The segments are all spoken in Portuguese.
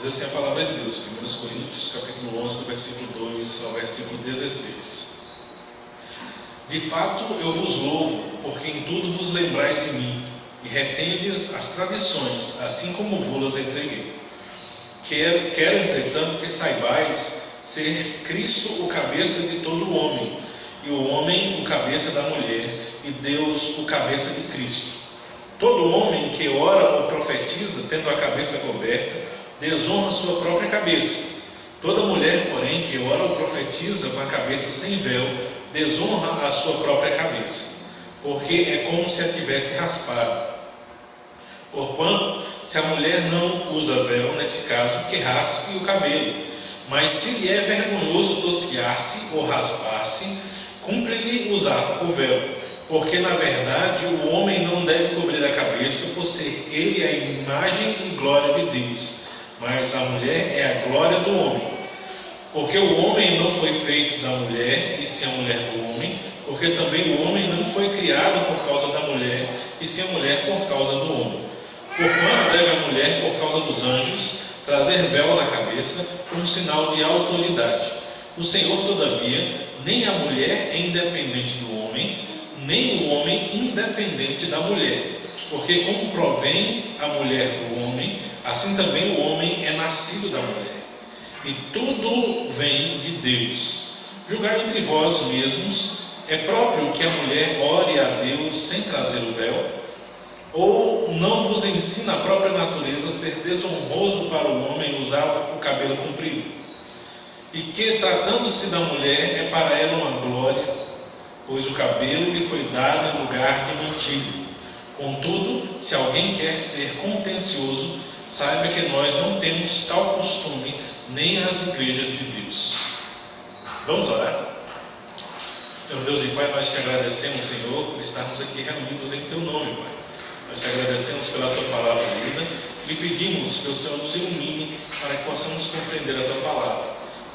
Diz assim a palavra de Deus, 1 Coríntios, capítulo 11, do versículo 2 ao versículo 16. De fato, eu vos louvo, porque em tudo vos lembrais de mim, e retendes as tradições, assim como vos entreguei. Quero, entretanto, que saibais ser Cristo o cabeça de todo o homem, e o homem o cabeça da mulher, e Deus o cabeça de Cristo. Todo homem que ora ou profetiza, tendo a cabeça coberta, desonra sua própria cabeça. Toda mulher, porém, que ora ou profetiza com a cabeça sem véu, desonra a sua própria cabeça, porque é como se a tivesse raspado. Porquanto, se a mulher não usa véu, nesse caso, que raspe o cabelo. Mas se lhe é vergonhoso tosquiar-se ou raspar-se, cumpre-lhe usar o véu. Porque, na verdade, o homem não deve cobrir a cabeça, por ser ele a imagem e glória de Deus, mas a mulher é a glória do homem. Porque o homem não foi feito da mulher, e sim a mulher do homem. Porque também o homem não foi criado por causa da mulher, e sim a mulher por causa do homem. Porquanto deve a mulher, por causa dos anjos, trazer véu na cabeça, como sinal de autoridade. O Senhor, todavia, nem a mulher é independente do homem, nem o homem independente da mulher. Porque como provém a mulher do homem, assim também o homem é nascido da mulher. E tudo vem de Deus. Julgai entre vós mesmos, é próprio que a mulher ore a Deus sem trazer o véu? Ou não vos ensina a própria natureza a ser desonroso para o homem usar o cabelo comprido? E que, tratando-se da mulher, é para ela uma glória, pois o cabelo lhe foi dado em lugar de mantilho. Contudo, se alguém quer ser contencioso, saiba que nós não temos tal costume, nem as igrejas de Deus. Vamos orar? Senhor Deus e Pai, nós te agradecemos, Senhor, por estarmos aqui reunidos em Teu nome, Pai. Nós te agradecemos pela Tua palavra lida e pedimos que o Senhor nos ilumine para que possamos compreender a Tua palavra.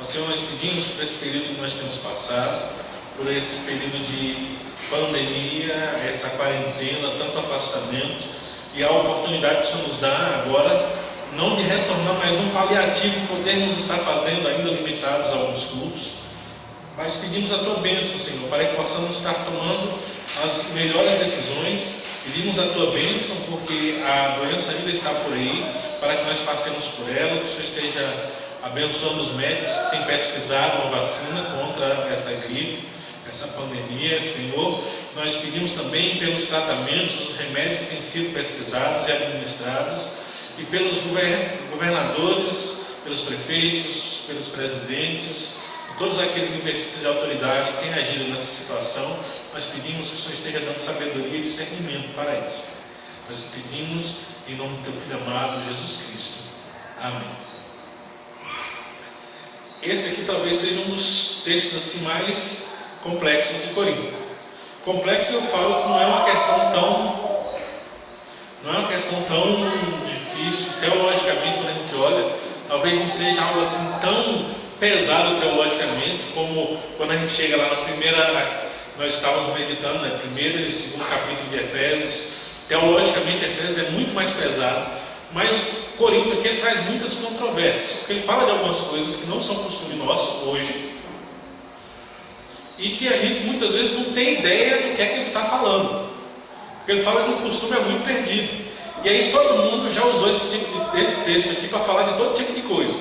Ó Senhor, nós pedimos por esse período que nós temos passado, por esse período de pandemia, essa quarentena, tanto afastamento, e a oportunidade que o Senhor nos dá agora, não de retornar, mas num paliativo, podermos estar fazendo ainda limitados a alguns cultos, mas pedimos a Tua bênção, Senhor, para que possamos estar tomando as melhores decisões. Pedimos a Tua bênção, porque a doença ainda está por aí, para que nós passemos por ela, que o Senhor esteja abençoando os médicos que têm pesquisado uma vacina contra essa gripe, essa pandemia, Senhor. Nós pedimos também pelos tratamentos, os remédios que têm sido pesquisados e administrados, e pelos governadores, pelos prefeitos, pelos presidentes, e todos aqueles investidos de autoridade que têm agido nessa situação. Nós pedimos que o Senhor esteja dando sabedoria e discernimento para isso. Nós pedimos em nome do Teu Filho amado, Jesus Cristo. Amém. Esse aqui talvez seja um dos textos assim mais complexos de Corinto. Complexo, eu falo que não é uma questão tão difícil teologicamente. Quando a gente olha, talvez não seja algo assim tão pesado teologicamente como quando a gente chega lá na primeira, nós estávamos meditando, né, primeiro e segundo capítulo de Efésios. Teologicamente Efésios é muito mais pesado, mas Corinto aqui ele traz muitas controvérsias, porque ele fala de algumas coisas que não são costume nosso hoje, e que a gente muitas vezes não tem ideia do que é que ele está falando, porque ele fala que o costume é muito perdido, e aí todo mundo já usou esse texto aqui para falar de todo tipo de coisa.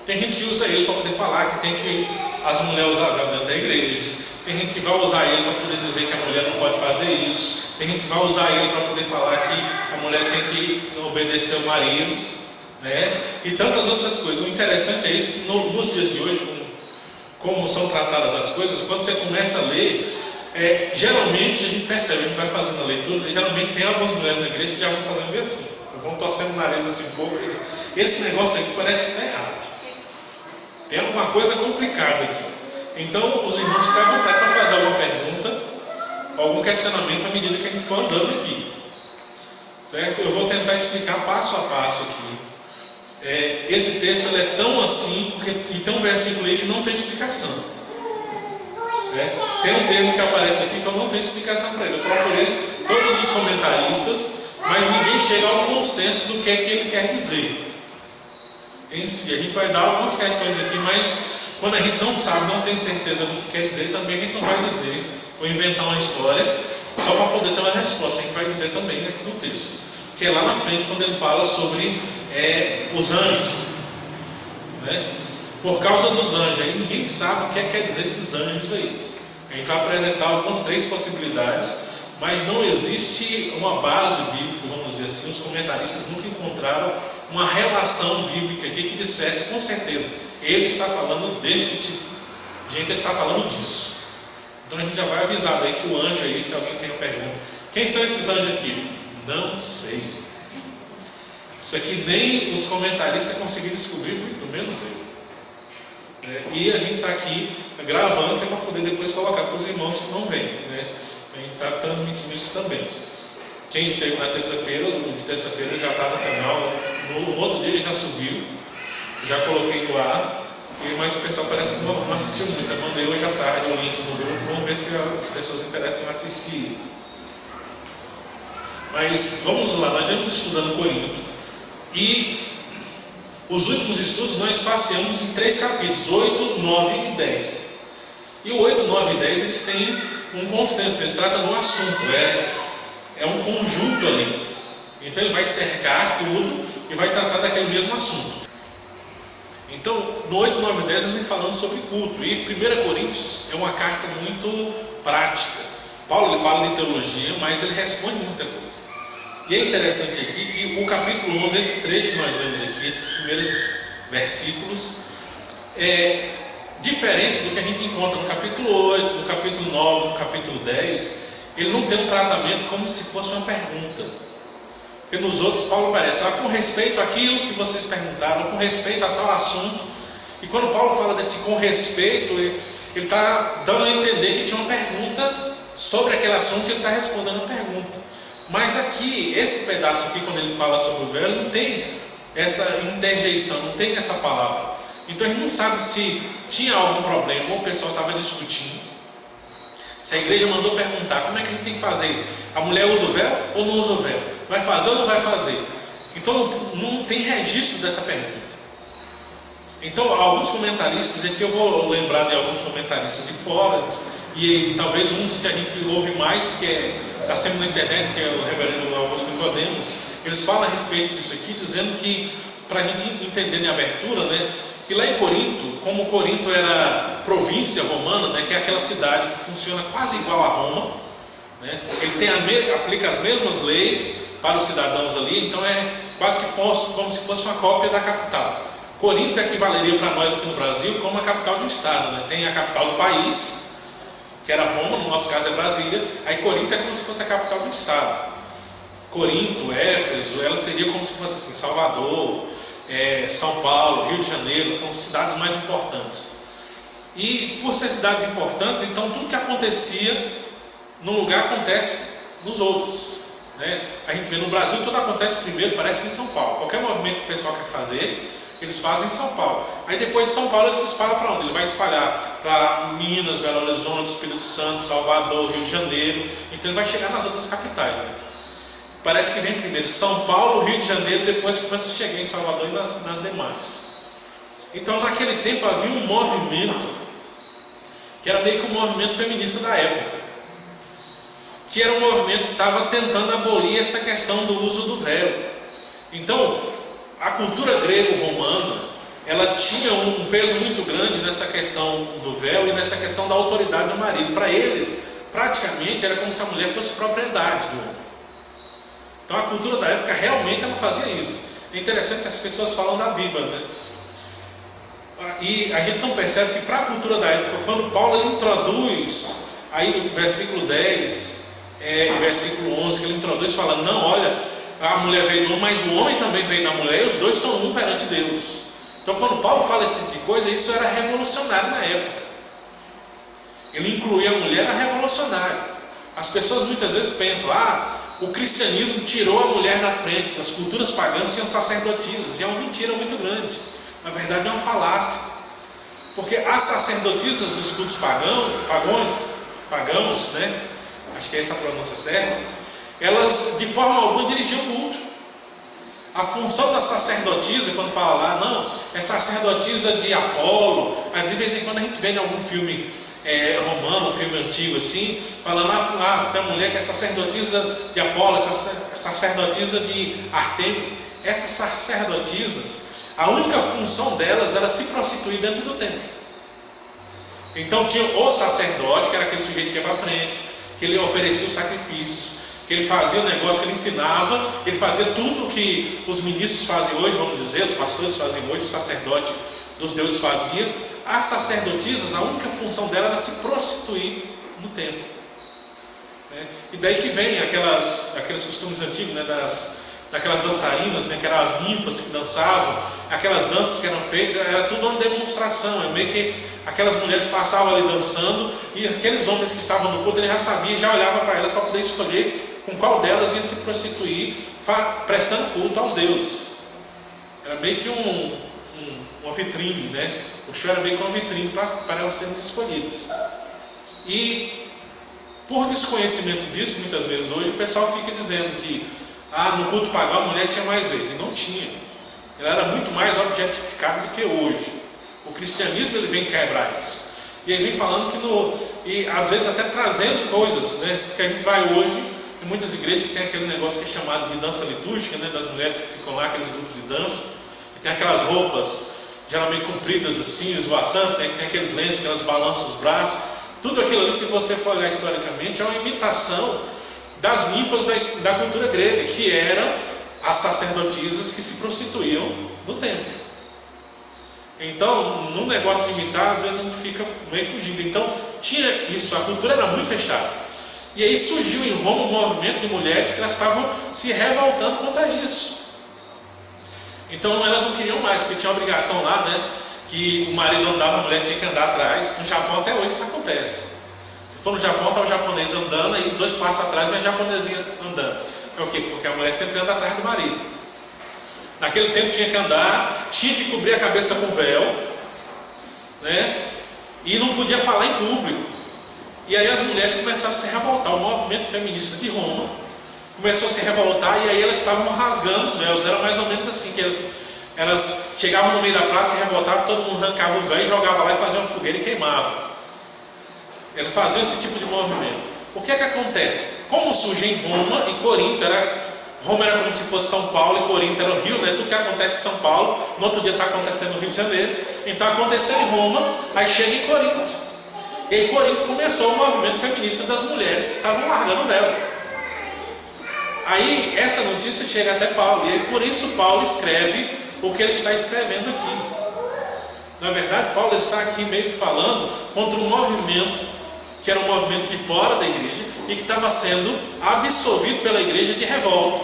Tem gente que usa ele para poder falar que tem que as mulheres usar véu dentro da igreja, tem gente que vai usar ele para poder dizer que a mulher não pode fazer isso, tem gente que vai usar ele para poder falar que a mulher tem que obedecer ao marido, né? E tantas outras coisas. O interessante é isso, que nos dias de hoje, como são tratadas as coisas, quando você começa a ler, geralmente a gente percebe, a gente vai fazendo a leitura, e geralmente tem algumas mulheres na igreja que já vão fazendo bem assim, vão torcendo o nariz assim um pouco. Esse negócio aqui parece estar errado, tem alguma coisa complicada aqui. Então os irmãos ficam à vontade para fazer alguma pergunta, algum questionamento à medida que a gente for andando aqui, certo? Eu vou tentar explicar passo a passo aqui. Esse texto ele é tão assim, e tem um versículo aí que não tem explicação. Tem um termo que aparece aqui que eu não tenho explicação para ele. Eu procurei todos os comentaristas, mas ninguém chega ao consenso do que é que ele quer dizer. em si. A gente vai dar algumas questões aqui, mas quando a gente não sabe, não tem certeza do que quer dizer, também a gente não vai dizer, ou inventar uma história só para poder ter uma resposta. A gente vai dizer também aqui no texto, que é lá na frente quando ele fala sobre os anjos, né? Por causa dos anjos, aí ninguém sabe o que quer dizer esses anjos aí. A gente vai apresentar algumas 3 possibilidades, mas não existe uma base bíblica, vamos dizer assim. Os comentaristas nunca encontraram uma relação bíblica aqui que dissesse com certeza, ele está falando desse tipo. Gente, ele está falando disso. Então a gente já vai avisar aí que o anjo aí, se alguém tem uma pergunta, quem são esses anjos aqui? Não sei. Isso aqui nem os comentaristas conseguiram descobrir, muito menos eu. E a gente está aqui gravando, que é para poder depois colocar para os irmãos que não vêm, né? A gente está transmitindo isso também. Quem esteve na terça-feira, o de terça-feira já está no canal, no outro dia já subiu, já coloquei no ar, mas o pessoal parece que não assistiu muito. Eu mandei hoje à tarde o link no grupo, vamos ver se as pessoas se interessam em assistir. Mas vamos lá, nós vamos estudando Corinto, e os últimos estudos nós passeamos em 3 capítulos, 8, 9 e 10. E o 8, 9 e 10 eles têm um consenso, eles tratam do assunto, é um conjunto ali. Então ele vai cercar tudo e vai tratar daquele mesmo assunto. Então no 8, 9 e 10 ele vem falando sobre culto. E 1 Coríntios é uma carta muito prática. Paulo ele fala de teologia, mas ele responde muita coisa. E é interessante aqui que o capítulo 11, esse trecho que nós lemos aqui, esses primeiros versículos, é diferente do que a gente encontra no capítulo 8, no capítulo 9, no capítulo 10. Ele não tem um tratamento como se fosse uma pergunta. Porque nos outros Paulo aparece, com respeito àquilo que vocês perguntaram, com respeito a tal assunto. E quando Paulo fala desse com respeito, ele está dando a entender que tinha uma pergunta sobre aquele assunto e ele está respondendo a pergunta. Mas aqui, esse pedaço aqui, quando ele fala sobre o véu, não tem essa interjeição, não tem essa palavra. Então a gente não sabe se tinha algum problema ou o pessoal estava discutindo. Se a igreja mandou perguntar, como é que a gente tem que fazer? A mulher usa o véu ou não usa o véu? Vai fazer ou não vai fazer? Então não tem registro dessa pergunta. Então alguns comentaristas, aqui eu vou lembrar de alguns comentaristas de fora, e talvez um dos que a gente ouve mais, que está sempre na internet, que é o reverendo Augusto Nicodemos, eles falam a respeito disso aqui, dizendo que, para a gente entender em abertura, né, que lá em Corinto, como Corinto era província romana, né, que é aquela cidade que funciona quase igual a Roma, né, ele aplica as mesmas leis para os cidadãos ali, então é quase que como se fosse uma cópia da capital. Corinto equivaleria para nós aqui no Brasil como a capital de um estado, né? Tem a capital do país, que era Roma, no nosso caso é Brasília. Aí Corinto é como se fosse a capital do estado. Corinto, Éfeso, ela seria como se fosse assim, Salvador, São Paulo, Rio de Janeiro, são as cidades mais importantes. E por ser cidades importantes, então tudo que acontecia num lugar acontece nos outros, né? A gente vê no Brasil, tudo acontece primeiro, parece que em São Paulo. Qualquer movimento que o pessoal quer fazer, eles fazem em São Paulo. Aí depois de São Paulo ele se espalha para onde? Ele vai espalhar para Minas, Belo Horizonte, Espírito Santo, Salvador, Rio de Janeiro. Então ele vai chegar nas outras capitais, né? Parece que vem primeiro São Paulo, Rio de Janeiro, depois começa a chegar em Salvador e nas demais. Então naquele tempo havia um movimento que era meio que um movimento feminista da época, que era um movimento que estava tentando abolir essa questão do uso do véu. Então a cultura grego-romana, ela tinha um peso muito grande nessa questão do véu e nessa questão da autoridade do marido. Para eles, praticamente, era como se a mulher fosse propriedade do homem. Então a cultura da época realmente ela fazia isso. É interessante que as pessoas falam da Bíblia, né? E a gente não percebe que para a cultura da época, quando Paulo ele introduz, aí no versículo 10 e versículo 11, que ele introduz falando, não, olha, a mulher veio do homem, mas o homem também veio da mulher, e os dois são um perante Deus. Então quando Paulo fala esse tipo de coisa, isso era revolucionário na época. Ele incluía a mulher, era revolucionário. As pessoas muitas vezes pensam, o cristianismo tirou a mulher da frente, as culturas pagãs tinham sacerdotisas, e é uma mentira muito grande. Na verdade é uma falácia, porque as sacerdotisas dos cultos pagãos, né? Acho que é essa a pronúncia certa. Elas de forma alguma dirigiam o culto. A função da sacerdotisa, quando fala lá, não, é sacerdotisa de Apolo. Aí de vez em quando a gente vê em algum filme romano, um filme antigo assim, falando, tem uma mulher que é sacerdotisa de Apolo, sacerdotisa de Artemis. Essas sacerdotisas, a única função delas era se prostituir dentro do templo. Então tinha o sacerdote, que era aquele sujeito que ia para frente, que ele oferecia os sacrifícios, que ele fazia o negócio, que ele ensinava, ele fazia tudo o que os ministros fazem hoje, vamos dizer, os pastores fazem hoje, o sacerdote dos deuses fazia. As sacerdotisas, a única função dela era se prostituir no templo. E daí que vem aqueles costumes antigos, né, daquelas dançarinas, né, que eram as ninfas que dançavam, aquelas danças que eram feitas, era tudo uma demonstração, meio que aquelas mulheres passavam ali dançando, e aqueles homens que estavam no culto, ele já sabia, já olhava para elas para poder escolher com qual delas ia se prostituir, prestando culto aos deuses. Era meio que uma vitrine, né? O show era meio que uma vitrine para elas serem escolhidas. E por desconhecimento disso, muitas vezes hoje, o pessoal fica dizendo que no culto pagão a mulher tinha mais vezes. E não tinha. Ela era muito mais objetificada do que hoje. O cristianismo ele vem quebrar isso. E ele vem falando e às vezes até trazendo coisas, né? Porque a gente vai hoje, em muitas igrejas que tem aquele negócio que é chamado de dança litúrgica, né? Das mulheres que ficam lá, aqueles grupos de dança, e tem aquelas roupas geralmente compridas assim, esvoaçantes, né? Que tem aqueles lenços que elas balançam os braços. Tudo aquilo ali, se você for olhar historicamente, é uma imitação das ninfas da cultura grega, que eram as sacerdotisas que se prostituíam no templo. Então, no negócio de imitar, às vezes a gente fica meio fugindo. Então, tinha isso, a cultura era muito fechada. E aí surgiu em Roma um movimento de mulheres que elas estavam se revoltando contra isso. Então, elas não queriam mais, porque tinha a obrigação lá, né, que o marido andava, a mulher tinha que andar atrás. No Japão até hoje isso acontece. Se for no Japão, está o japonês andando, aí 2 passos atrás vem a japonesinha andando. É o quê? Porque a mulher sempre anda atrás do marido. Naquele tempo tinha que andar, tinha que cobrir a cabeça com véu, né? E não podia falar em público. E aí as mulheres começaram a se revoltar. O movimento feminista de Roma começou a se revoltar, e aí elas estavam rasgando os véus. Era mais ou menos assim, que elas chegavam no meio da praça, se revoltavam, todo mundo arrancava o véu e jogava lá e fazia uma fogueira e queimava. Eles faziam esse tipo de movimento. O que é que acontece? Como surge em Roma e Corinto, Roma era como se fosse São Paulo e Corinto era o Rio, né? Tudo que acontece em São Paulo, no outro dia está acontecendo no Rio de Janeiro. Então aconteceu em Roma, aí chega em Corinto. E em Corinto começou o movimento feminista das mulheres que estavam largando o véu. Aí essa notícia chega até Paulo, e aí, por isso Paulo escreve o que ele está escrevendo aqui. Na verdade, Paulo está aqui meio que falando contra um movimento que era um movimento de fora da igreja e que estava sendo absorvido pela igreja de revolta.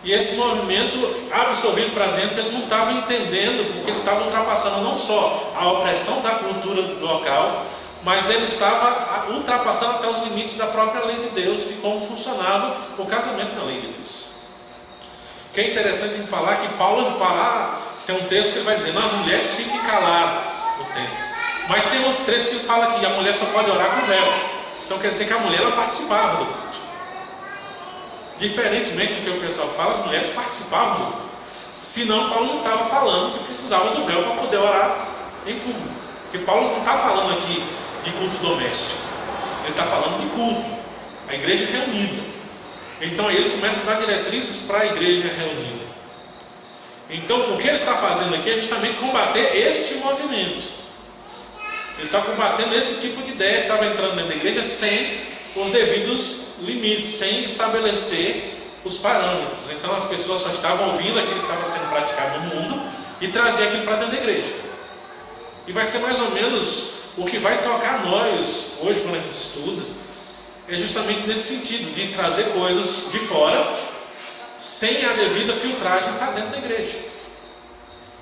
E esse movimento absorvido para dentro, ele não estava entendendo, porque ele estava ultrapassando não só a opressão da cultura local, mas ele estava ultrapassando até os limites da própria lei de Deus, de como funcionava o casamento na lei de Deus. O que é interessante a gente falar que Paulo fala, tem um texto que ele vai dizer, as mulheres fiquem caladas no templo. Mas tem outro trecho que ele fala que a mulher só pode orar com véu. Então quer dizer que a mulher ela participava do culto. Diferentemente do que o pessoal fala, as mulheres participavam do culto. Senão Paulo não estava falando que precisava do véu para poder orar em público. Porque Paulo não está falando aqui de culto doméstico. Ele está falando de culto. A igreja reunida. Então aí ele começa a dar diretrizes para a igreja reunida. Então o que ele está fazendo aqui é justamente combater este movimento. Ele está combatendo esse tipo de ideia que estava entrando dentro da igreja sem os devidos limites, sem estabelecer os parâmetros. Então as pessoas só estavam ouvindo aquilo que estava sendo praticado no mundo e traziam aquilo para dentro da igreja. E vai ser mais ou menos o que vai tocar nós hoje quando a gente estuda, é justamente nesse sentido, de trazer coisas de fora sem a devida filtragem para dentro da igreja.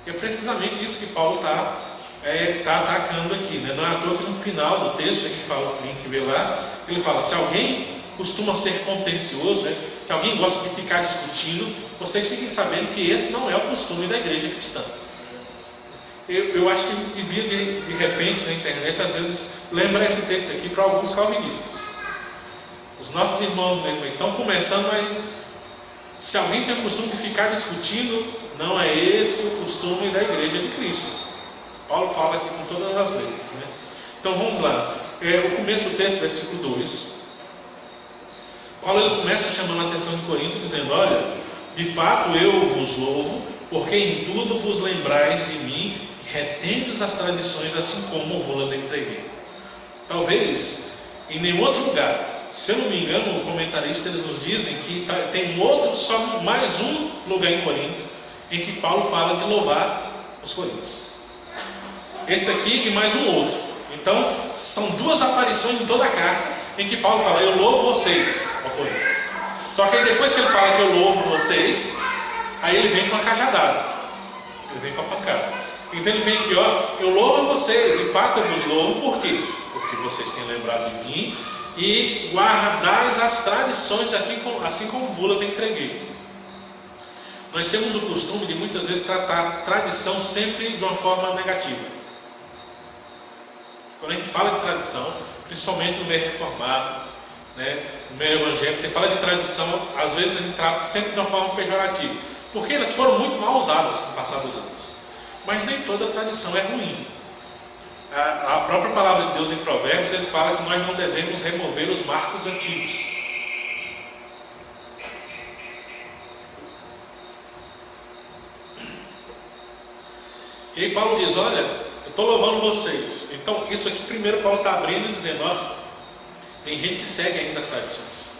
E é precisamente isso que Paulo está atacando aqui, né? Não é à toa que no final do texto, a gente vê lá, ele fala, se alguém costuma ser contencioso, né? Se alguém gosta de ficar discutindo, vocês fiquem sabendo que esse não é o costume da igreja cristã. Eu acho que a gente devia de repente na internet, às vezes, lembrar esse texto aqui para alguns calvinistas. Os nossos irmãos mesmo estão começando a Se alguém tem o costume de ficar discutindo, não é esse o costume da igreja de Cristo. Paulo fala aqui com todas as letras, né? Então vamos lá. O começo do texto, versículo 2. Paulo ele começa chamando a atenção de Corinto, dizendo: olha, de fato eu vos louvo, porque em tudo vos lembrais de mim e retendes as tradições, assim como vos entreguei. Talvez em nenhum outro lugar, se eu não me engano, o comentarista eles nos dizem que tem só mais um lugar em Corinto em que Paulo fala de louvar os coríntios. Esse aqui e mais um outro. Então são duas aparições em toda a carta em que Paulo fala: eu louvo vocês, ó Coríntios. Só que depois que ele fala que eu louvo vocês, aí ele vem com a cajadada, ele vem com a pancada. Então ele vem aqui, ó, eu louvo vocês, de fato eu vos louvo, por quê? Porque vocês têm lembrado de mim e guardais as tradições aqui, assim como vos entreguei. Nós temos o costume de muitas vezes tratar a tradição sempre de uma forma negativa. Quando a gente fala de tradição, principalmente no meio reformado, né, no meio evangélico, você fala de tradição, às vezes a gente trata sempre de uma forma pejorativa, porque elas foram muito mal usadas com o passar dos anos. Mas nem toda tradição é ruim. A própria palavra de Deus em Provérbios, ele fala que nós não devemos remover os marcos antigos. E aí Paulo diz: olha, eu estou louvando vocês. Então isso aqui primeiro Paulo está abrindo e dizendo: ó, tem gente que segue ainda as tradições,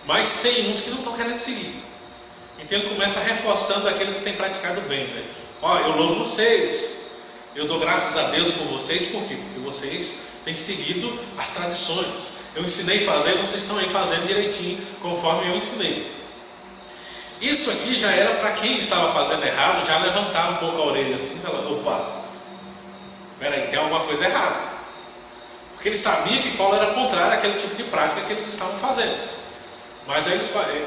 mas tem uns que não estão querendo seguir. Então ele começa reforçando aqueles que têm praticado bem, né? Ó, eu louvo vocês, eu dou graças a Deus por vocês. Por quê? Porque vocês têm seguido as tradições. Eu ensinei a fazer, vocês estão aí fazendo direitinho, conforme eu ensinei. Isso aqui já era para quem estava fazendo errado, já levantar um pouco a orelha assim, falando: opa, peraí, tem alguma coisa errada. Porque ele sabia que Paulo era contrário àquele tipo de prática que eles estavam fazendo. Mas aí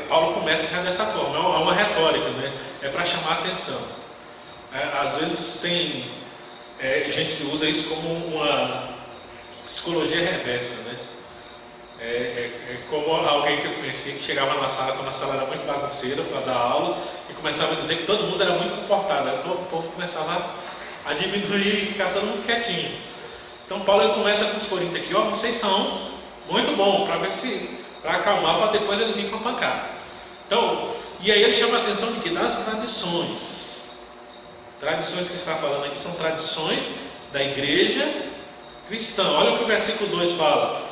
Paulo começa já dessa forma, é uma retórica, né? É para chamar a atenção. Às vezes tem gente que usa isso como uma psicologia reversa, né? Como alguém que eu conheci que chegava na sala, quando a sala era muito bagunceira para dar aula, e começava a dizer que todo mundo era muito comportado. Aí o povo começava a diminuir e ficar todo mundo quietinho. Então Paulo ele começa com os coríntios aqui: ó, vocês são muito bom, para ver se, para acalmar, para depois ele vir com a pancada. Então, e aí ele chama a atenção de que das tradições que está falando aqui são tradições da igreja cristã. Olha o que o versículo 2 fala: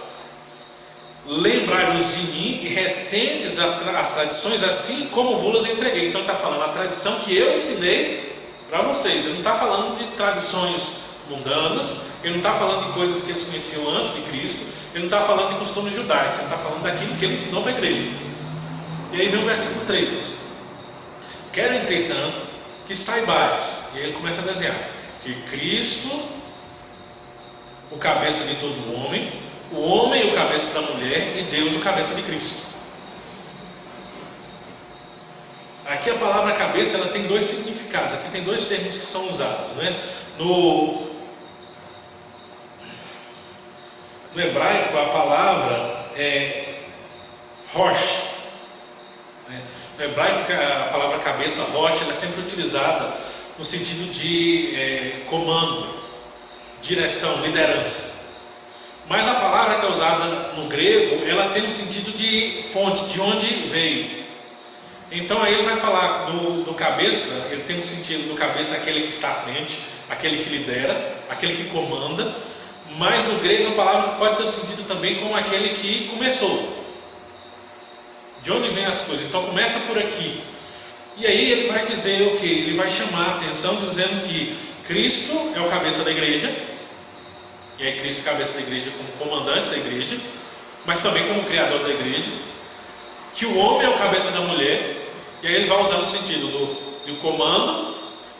lembrai-vos de mim e retendes as tradições, assim como vos entreguei. Então está falando a tradição que eu ensinei para vocês. Ele não está falando de tradições mundanas, ele não está falando de coisas que eles conheciam antes de Cristo, ele não está falando de costumes judaicos, ele está falando daquilo que ele ensinou para a igreja. E aí vem o versículo 3: quero, entretanto, que saibais, e aí ele começa a desenhar, que Cristo, o cabeça de todo homem, o homem o cabeça da mulher, e Deus o cabeça de Cristo. Aqui a palavra cabeça ela tem dois significados. Aqui tem dois termos que são usados, né? No hebraico a palavra é rosh, né? No hebraico a palavra cabeça, rosh, ela é sempre utilizada no sentido de comando, direção, liderança. Mas a palavra que é usada no grego, ela tem um sentido de fonte, de onde veio. Então aí ele vai falar do cabeça, ele tem um sentido do cabeça, aquele que está à frente, aquele que lidera, aquele que comanda. Mas no grego a palavra pode ter o sentido também como aquele que começou. De onde vem as coisas? Então começa por aqui. E aí ele vai dizer o que? Ele vai chamar a atenção dizendo que Cristo é o cabeça da igreja. E aí Cristo cabeça da igreja como comandante da igreja, mas também como criador da igreja. Que o homem é o cabeça da mulher. E aí ele vai usar no sentido do comando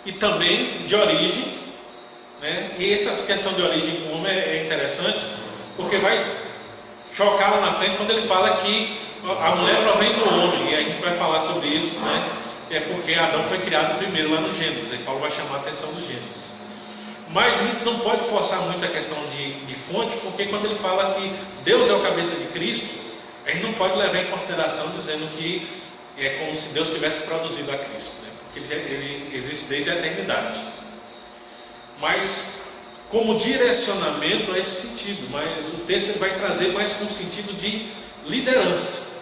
e também de origem, né? E essa questão de origem com o homem é interessante, porque vai chocar lá na frente quando ele fala que a mulher provém do homem. E aí a gente vai falar sobre isso, né? É porque Adão foi criado primeiro lá no Gênesis. E Paulo vai chamar a atenção do Gênesis. Mas a gente não pode forçar muito a questão de fonte, porque quando ele fala que Deus é o cabeça de Cristo, a gente não pode levar em consideração dizendo que é como se Deus tivesse produzido a Cristo, né? Porque ele existe desde a eternidade. Mas como direcionamento a esse sentido, mas o texto ele vai trazer mais com o sentido de liderança.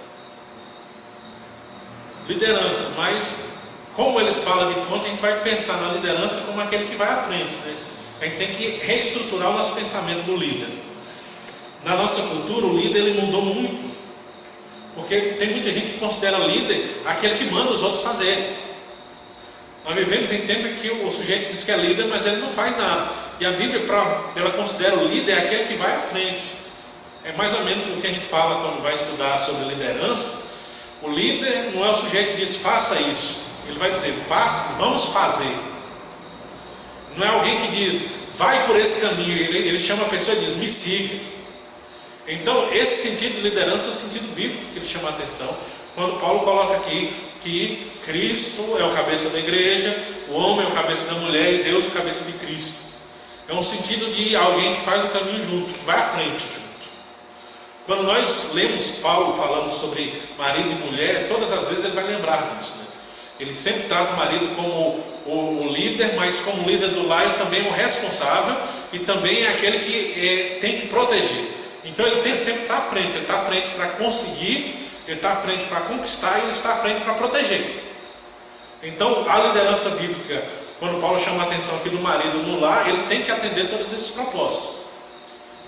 Liderança, mas como ele fala de fonte, a gente vai pensar na liderança como aquele que vai à frente, né? A gente tem que reestruturar o nosso pensamento do líder. Na nossa cultura, o líder ele mudou muito, porque tem muita gente que considera líder aquele que manda os outros fazerem. Nós vivemos em tempo em que o sujeito diz que é líder, mas ele não faz nada. E a Bíblia, ela considera o líder aquele que vai à frente. É mais ou menos o que a gente fala quando vai estudar sobre liderança. O líder não é o sujeito que diz faça isso. Ele vai dizer faça, vamos fazer. Não é alguém que diz vai por esse caminho. Ele chama a pessoa e diz me siga. Então esse sentido de liderança é o sentido bíblico que ele chama a atenção quando Paulo coloca aqui que Cristo é o cabeça da igreja, o homem é o cabeça da mulher e Deus é o cabeça de Cristo. É um sentido de alguém que faz o caminho junto, que vai à frente junto. Quando nós lemos Paulo falando sobre marido e mulher, todas as vezes ele vai lembrar disso, né? Ele sempre trata o marido como o líder, mas como líder do lar ele também é o responsável e também é aquele que tem que proteger. Então ele tem que sempre estar à frente, ele está à frente para conseguir, ele está à frente para conquistar e ele está à frente para proteger. Então a liderança bíblica, quando Paulo chama a atenção aqui do marido no lar, ele tem que atender todos esses propósitos.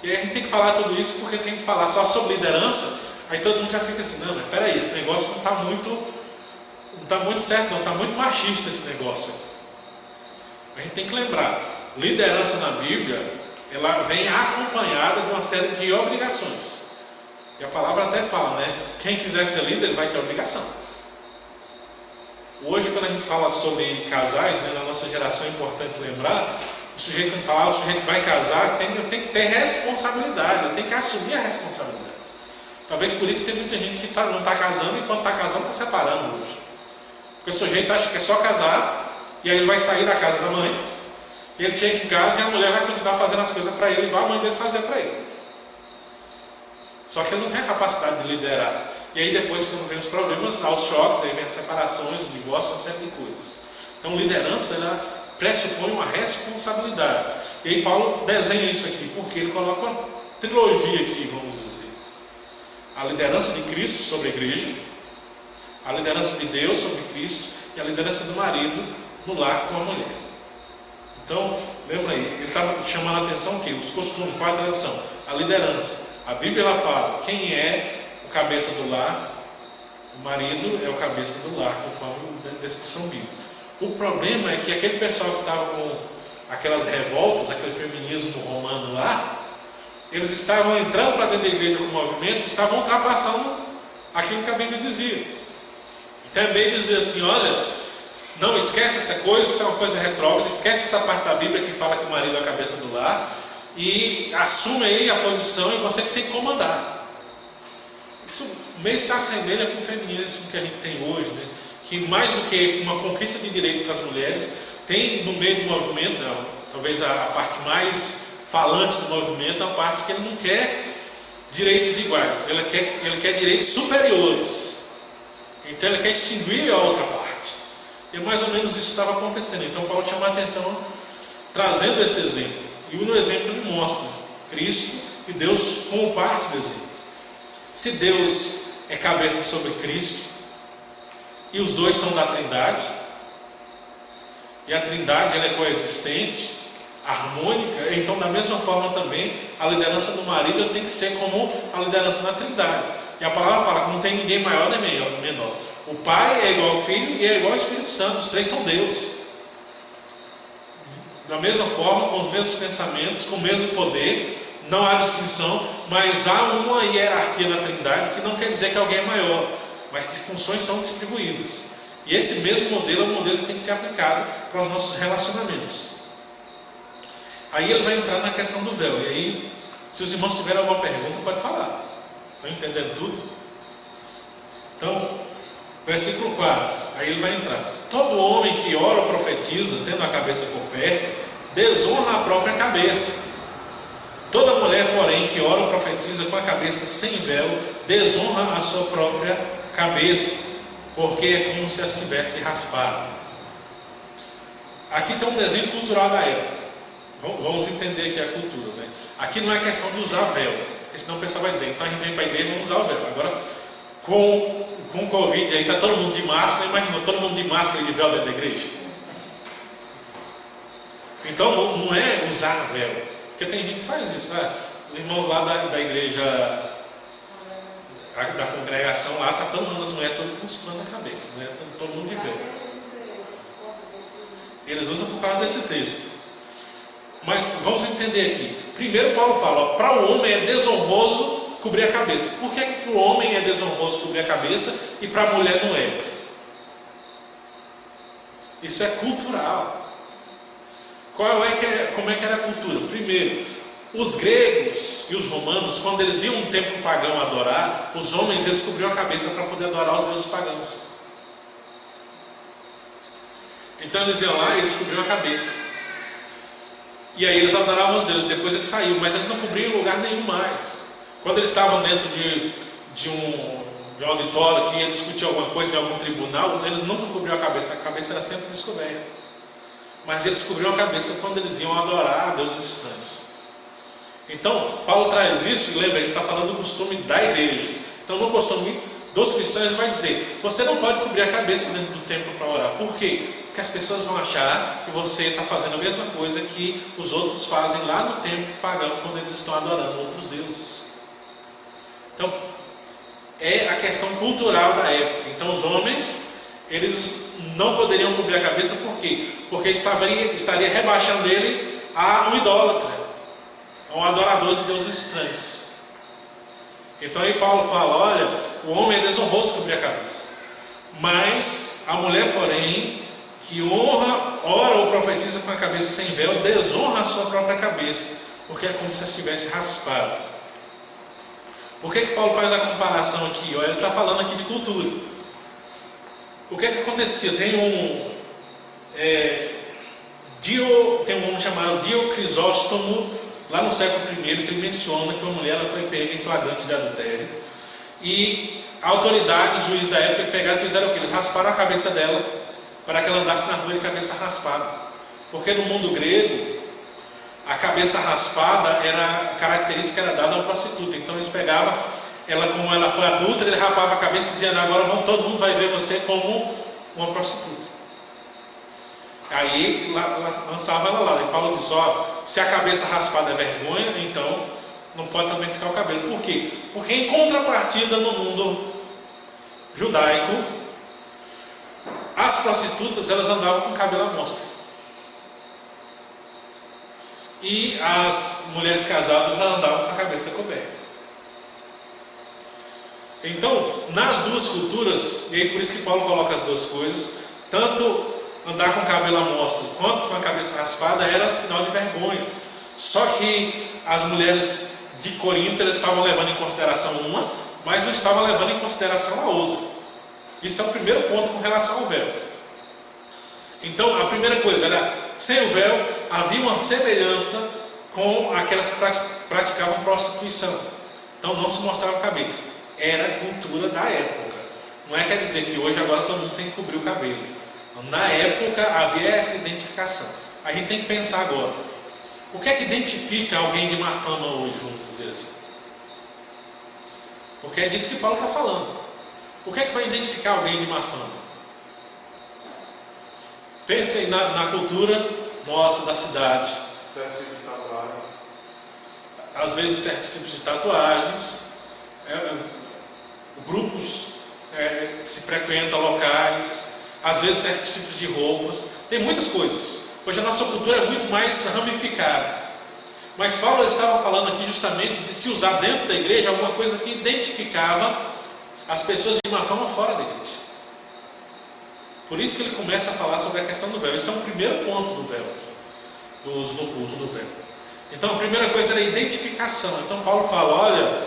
E aí a gente tem que falar tudo isso, porque se a gente falar só sobre liderança, aí todo mundo já fica assim, não, mas peraí, esse negócio não está muito certo não, está muito machista esse negócio. A gente tem que lembrar, liderança na Bíblia, ela vem acompanhada de uma série de obrigações. E a palavra até fala, né? Quem quiser ser líder, ele vai ter obrigação. Hoje, quando a gente fala sobre casais, né, na nossa geração é importante lembrar, o sujeito, quando fala, o sujeito vai casar, tem que ter responsabilidade, ele tem que assumir a responsabilidade. Talvez por isso tem muita gente que não está casando e quando está casando está separando hoje. Porque o sujeito acha que é só casar, e aí ele vai sair da casa da mãe, e ele chega em casa e a mulher vai continuar fazendo as coisas para ele, igual a mãe dele fazia para ele. Só que ele não tem a capacidade de liderar. E aí depois, quando vem os problemas, há os choques, aí vem as separações, o divórcio, uma série de coisas. Então liderança, ela pressupõe uma responsabilidade. E aí Paulo desenha isso aqui, porque ele coloca uma trilogia aqui, vamos dizer. A liderança de Cristo sobre a igreja, a liderança de Deus sobre Cristo e a liderança do marido no lar com a mulher. Então, lembra aí, ele estava chamando a atenção o quê? Os costumes, qual é a tradição? A liderança. A Bíblia ela fala quem é o cabeça do lar, o marido é o cabeça do lar, conforme a descrição bíblica. O problema é que aquele pessoal que estava com aquelas revoltas, aquele feminismo romano lá, eles estavam entrando para dentro da igreja com o movimento, estavam ultrapassando aquilo que a Bíblia dizia. Também dizia assim, olha, não esquece essa coisa, isso é uma coisa retrógrada, esquece essa parte da Bíblia que fala que o marido é a cabeça do lar, e assume aí a posição e você que tem que comandar. Isso meio se assemelha com o feminismo que a gente tem hoje, né? Que mais do que uma conquista de direito para as mulheres, tem no meio do movimento, talvez a parte mais falante do movimento, a parte que ele não quer direitos iguais, ele quer direitos superiores. Então ele quer extinguir a outra parte. E mais ou menos isso estava acontecendo. Então Paulo chama a atenção trazendo esse exemplo. E no exemplo ele mostra Cristo e Deus como parte do exemplo. Se Deus é cabeça sobre Cristo, e os dois são da Trindade, e a Trindade ela é coexistente, harmônica, então da mesma forma também a liderança do marido ele tem que ser como a liderança da Trindade. E a palavra fala que não tem ninguém maior nem menor. O Pai é igual ao Filho e é igual ao Espírito Santo, os três são Deus. Da mesma forma, com os mesmos pensamentos, com o mesmo poder, não há distinção, mas há uma hierarquia na Trindade que não quer dizer que alguém é maior, mas que funções são distribuídas. E esse mesmo modelo é um modelo que tem que ser aplicado para os nossos relacionamentos. Aí ele vai entrar na questão do véu. E aí, se os irmãos tiverem alguma pergunta, pode falar. Estão entendendo tudo? Então, versículo 4, aí ele vai entrar. Todo homem que ora ou profetiza, tendo a cabeça por perto, desonra a própria cabeça. Toda mulher, porém, que ora ou profetiza com a cabeça sem véu, desonra a sua própria cabeça. porque é como se as tivesse raspado. Aqui tem um desenho cultural da época. Vamos entender aqui a cultura, né? Aqui não é questão de usar véu, porque senão o pessoal vai dizer, então a gente vem para a igreja e vamos usar o véu. Agora, com o Covid aí, está todo mundo de máscara, imaginou todo mundo de máscara e de véu dentro da igreja? Então não é usar véu, porque tem gente que faz isso, sabe? Os irmãos lá da igreja, da congregação lá, está todas as mulheres todas com os panos na cabeça, né? Todo mundo de véu. Eles usam por causa desse texto. Mas vamos entender aqui. Primeiro Paulo fala, para o homem é desonroso cobrir a cabeça. Por que para o homem é desonroso cobrir a cabeça e para a mulher não é? Isso é cultural. Como é que era a cultura? Primeiro, os gregos e os romanos, quando eles iam um templo pagão adorar, os homens eles cobriam a cabeça para poder adorar os deuses pagãos. Então eles iam lá e eles cobriam a cabeça. E aí eles adoravam os deuses, depois eles saíam, mas eles não cobriam em lugar nenhum mais. Quando eles estavam dentro de um auditório que ia discutir alguma coisa em algum tribunal, eles nunca cobriam a cabeça era sempre descoberta. Mas eles cobriam a cabeça quando eles iam adorar a deuses estranhos. Então, Paulo traz isso, e lembra, ele está falando do costume da igreja. Então, no costume dos cristãos, ele vai dizer, você não pode cobrir a cabeça dentro do templo para orar. Por quê? Porque as pessoas vão achar que você está fazendo a mesma coisa que os outros fazem lá no templo pagão, quando eles estão adorando outros deuses. Então, é a questão cultural da época. Então, os homens, eles não poderiam cobrir a cabeça, por quê? Porque estaria rebaixando ele a um idólatra, a um adorador de deuses estranhos. Então aí Paulo fala, olha, o homem é desonroso cobrir a cabeça, mas a mulher, porém, que ora ou profetiza com a cabeça sem véu, desonra a sua própria cabeça, porque é como se estivesse raspada. Por que Paulo faz a comparação aqui? Ele está falando aqui de cultura. O que acontecia? Tem um homem chamado Diocrisóstomo, lá no século I, que ele menciona que uma mulher ela foi pega em flagrante de adultério. E a autoridade, os juízes da época, pegaram e fizeram o quê? Eles rasparam a cabeça dela, para que ela andasse na rua de cabeça raspada. Porque no mundo grego, a cabeça raspada era a característica que era dada ao prostituta. Então eles pegavam ela, como ela foi adulta, ele rapava a cabeça dizendo, agora todo mundo vai ver você como uma prostituta. Aí lançava ela lá. E Paulo diz, se a cabeça raspada é vergonha, então não pode também ficar o cabelo. Por quê? Porque em contrapartida no mundo judaico, as prostitutas elas andavam com o cabelo à mostra. E as mulheres casadas andavam com a cabeça coberta. Então, nas duas culturas, e aí por isso que Paulo coloca as duas coisas, tanto andar com o cabelo à mostra quanto com a cabeça raspada era sinal de vergonha. Só que as mulheres de Corinto elas estavam levando em consideração uma, mas não estavam levando em consideração a outra. Isso é o primeiro ponto com relação ao véu. Então, a primeira coisa era, sem o véu, havia uma semelhança com aquelas que praticavam prostituição. Então, não se mostrava o cabelo. Era a cultura da época. Não quer dizer que hoje agora todo mundo tem que cobrir o cabelo. Na época havia essa identificação. A gente tem que pensar agora. O que é que identifica alguém de má fama hoje, vamos dizer assim? Porque é disso que Paulo está falando. O que é que vai identificar alguém de má fama? Pense aí na cultura nossa, da cidade. Certos tipos de tatuagens. Às vezes certos tipos de tatuagens. Grupos que se frequentam, locais. Às vezes certos tipos de roupas. Tem muitas coisas. Hoje a nossa cultura é muito mais ramificada. Mas Paulo estava falando aqui justamente de se usar dentro da igreja alguma coisa que identificava as pessoas de má fama fora da igreja. Por isso que ele começa a falar sobre a questão do véu. Esse é o primeiro ponto do véu, no culto do véu. Então a primeira coisa era a identificação. Então Paulo fala,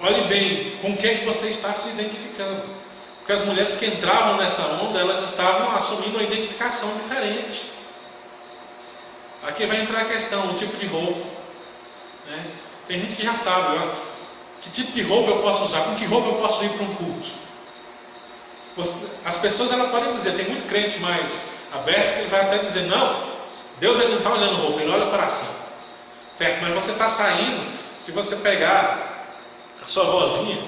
olhe bem, com quem é que você está se identificando. Porque as mulheres que entravam nessa onda, elas estavam assumindo uma identificação diferente. Aqui vai entrar a questão, o tipo de roupa. Né? Tem gente que já sabe, que tipo de roupa eu posso usar, com que roupa eu posso ir para um culto. As pessoas elas podem dizer, tem muito crente mais aberto que ele vai até dizer, não, Deus ele não está olhando roupa, ele olha o coração, certo? Mas você está saindo, se você pegar a sua vozinha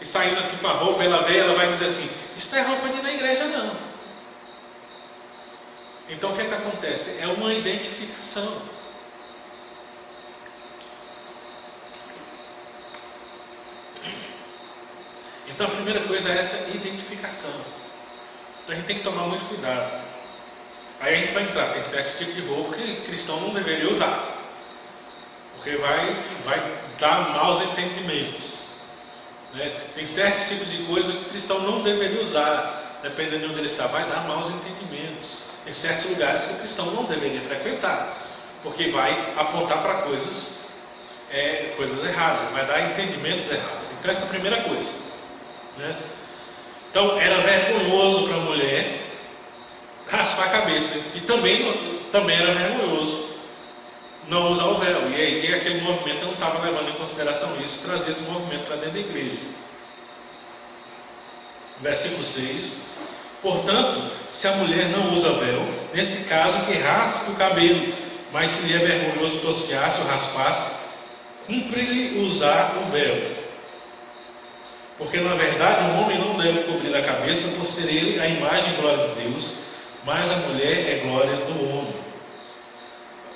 e saindo aqui com a roupa, ela vai dizer assim, isso não é roupa de ir na igreja não. Então o que é que acontece? É uma identificação. Então a primeira coisa é essa identificação. Então a gente tem que tomar muito cuidado. Aí a gente vai entrar, tem certos tipos de roupa que cristão não deveria usar, porque vai dar maus entendimentos, né? Tem certos tipos de coisa que o cristão não deveria usar, dependendo de onde ele está, vai dar maus entendimentos. Tem certos lugares que o cristão não deveria frequentar, porque vai apontar para coisas erradas, vai dar entendimentos errados. Então essa é a primeira coisa, né? Então era vergonhoso para a mulher raspar a cabeça, e também era vergonhoso não usar o véu, e aí aquele movimento não estava levando em consideração isso, trazer esse movimento para dentro da igreja. Versículo 6: portanto, se a mulher não usa véu, nesse caso que raspe o cabelo, mas se lhe é vergonhoso tosquear-se ou raspar-se, cumpre-lhe usar o véu. Porque na verdade o homem não deve cobrir a cabeça, por ser ele a imagem e glória de Deus, mas a mulher é glória do homem.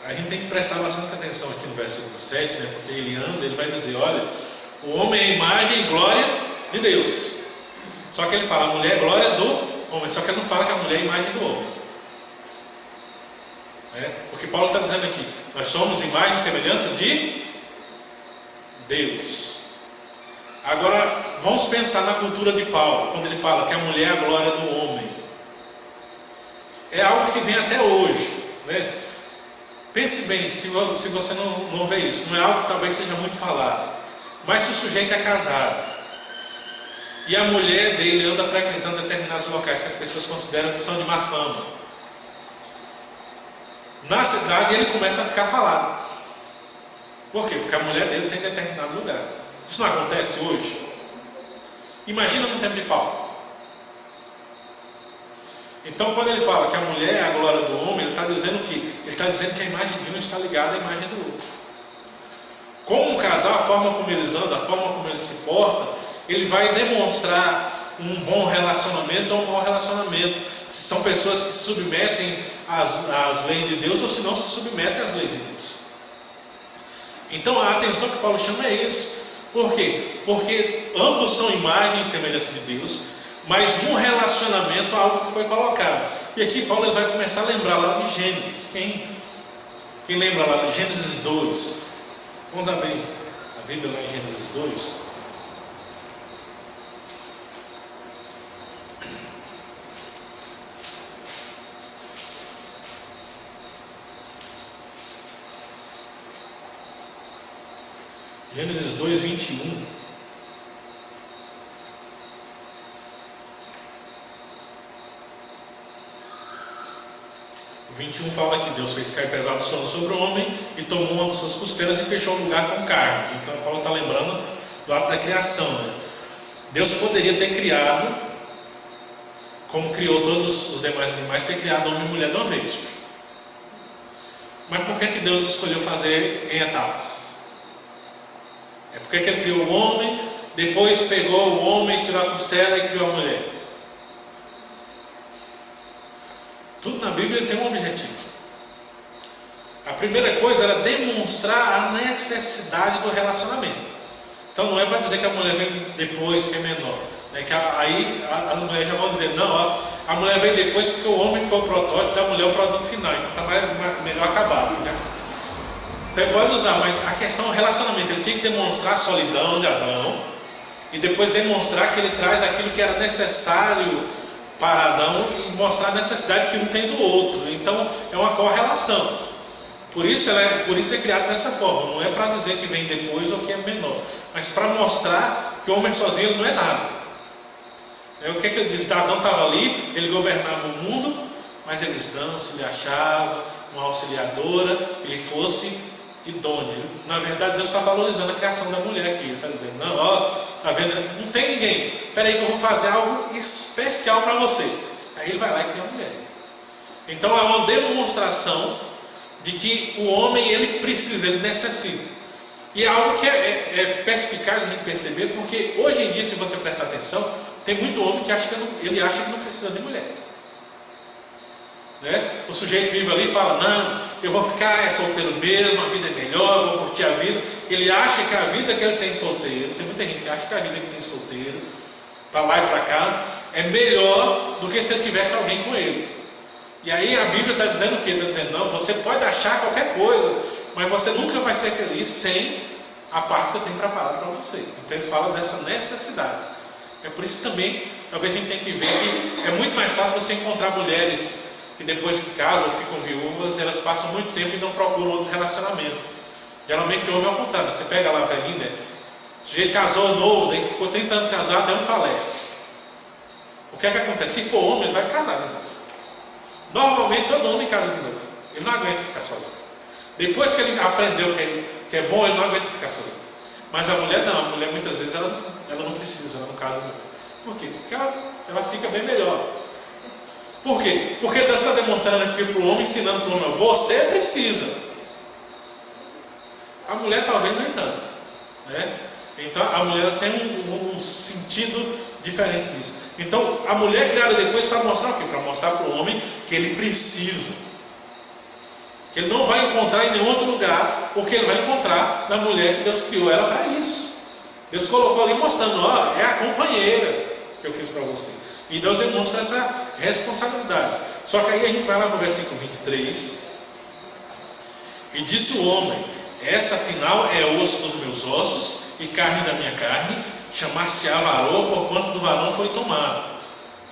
A gente tem que prestar bastante atenção aqui no versículo 7, né? Porque ele vai dizer, olha, o homem é a imagem e glória de Deus. Só que ele fala, a mulher é glória do homem, só que ele não fala que a mulher é a imagem do homem. Porque Paulo está dizendo aqui, nós somos imagem e semelhança de Deus. Agora, vamos pensar na cultura de Paulo, quando ele fala que a mulher é a glória do homem. É algo que vem até hoje, né? Pense bem, se você não vê isso, não é algo que talvez seja muito falado, mas se o sujeito é casado e a mulher dele anda frequentando determinados locais que as pessoas consideram que são de má fama, na cidade ele começa a ficar falado. Por quê? Porque a mulher dele tem determinado lugar. Isso não acontece hoje? Imagina no tempo de Paulo. Então, quando ele fala que a mulher é a glória do homem, ele está dizendo o quê? Ele está dizendo que a imagem de um está ligada à imagem do outro. Como um casal, a forma como eles andam, a forma como eles se portam, ele vai demonstrar um bom relacionamento ou um mau relacionamento. Se são pessoas que se submetem às leis de Deus ou se não se submetem às leis de Deus. Então, a atenção que Paulo chama é isso. Por quê? Porque ambos são imagem e semelhança de Deus, mas no relacionamento há algo que foi colocado. E aqui Paulo ele vai começar a lembrar lá de Gênesis. Quem lembra lá de Gênesis 2? Vamos abrir a Bíblia lá em Gênesis 2. Gênesis 2, 21. O 21 fala que Deus fez cair pesado sono sobre o homem e tomou uma de suas costelas e fechou o lugar com carne. Então Paulo está lembrando do ato da criação, né? Deus poderia ter criado, como criou todos os demais animais, ter criado homem e mulher de uma vez. Mas por que Deus escolheu fazer em etapas? É porque ele criou o homem, depois pegou o homem, tirou a costela e criou a mulher. Tudo na Bíblia tem um objetivo. A primeira coisa era demonstrar a necessidade do relacionamento. Então não é para dizer que a mulher vem depois, que é menor. Que aí as mulheres já vão dizer, não, a mulher vem depois porque o homem foi o protótipo, da mulher o produto final. Então está melhor acabado. Né? Você pode usar, mas a questão é o relacionamento. Ele tinha que demonstrar a solidão de Adão e depois demonstrar que ele traz aquilo que era necessário para Adão e mostrar a necessidade que um tem do outro. Então é uma correlação. Por isso é criado dessa forma. Não é para dizer que vem depois ou que é menor, mas para mostrar que o homem sozinho ele não é nada. O que ele diz? Adão estava ali, ele governava o mundo, mas ele diz, não, se lhe achava uma auxiliadora que lhe fosse idônea. Na verdade, Deus está valorizando a criação da mulher aqui. Ele está dizendo, não, ó, tá vendo? Não tem ninguém. Espera aí que eu vou fazer algo especial para você. Aí ele vai lá e cria a mulher. Então é uma demonstração de que o homem, ele precisa, ele necessita. E é algo que é perspicaz a gente perceber, porque hoje em dia, se você prestar atenção, tem muito homem que acha que não precisa de mulher. Né? O sujeito vive ali e fala, não, eu vou ficar solteiro mesmo, a vida é melhor, eu vou curtir a vida. Ele acha que a vida que ele tem solteiro, tem muita gente que acha que a vida que tem solteiro, para lá e para cá, é melhor do que se ele tivesse alguém com ele. E aí a Bíblia está dizendo o quê? Está dizendo, não, você pode achar qualquer coisa, mas você nunca vai ser feliz sem a parte que eu tenho preparado para você. Então ele fala dessa necessidade. É por isso que também, talvez a gente tenha que ver que é muito mais fácil você encontrar mulheres que depois que casam ou ficam viúvas, elas passam muito tempo e não procuram outro relacionamento. Geralmente o homem é ao contrário. Você pega lá a velhinha, né? O sujeito casou novo, daí ficou 30 anos casado, daí não falece. O que é que acontece? Se for homem, ele vai casar de novo. Normalmente todo homem casa de novo. Ele não aguenta ficar sozinho. Depois que ele aprendeu que é bom, ele não aguenta ficar sozinho. Mas a mulher não. A mulher muitas vezes ela não precisa, ela não casa de novo. Por quê? Porque ela fica bem melhor. Por quê? Porque Deus está demonstrando aqui para o homem, ensinando para o homem, você precisa. A mulher talvez nem tanto. Né? Então a mulher tem um sentido diferente disso. Então a mulher é criada depois para mostrar o quê? Para mostrar para o homem que ele precisa. Que ele não vai encontrar em nenhum outro lugar, porque ele vai encontrar na mulher que Deus criou ela para isso. Deus colocou ali mostrando, ó, é a companheira que eu fiz para você. E Deus demonstra essa responsabilidade. Só que aí a gente vai lá no versículo 23. E disse o homem, essa afinal é osso dos meus ossos e carne da minha carne, chamar-se-á varão, porquanto do varão foi tomado.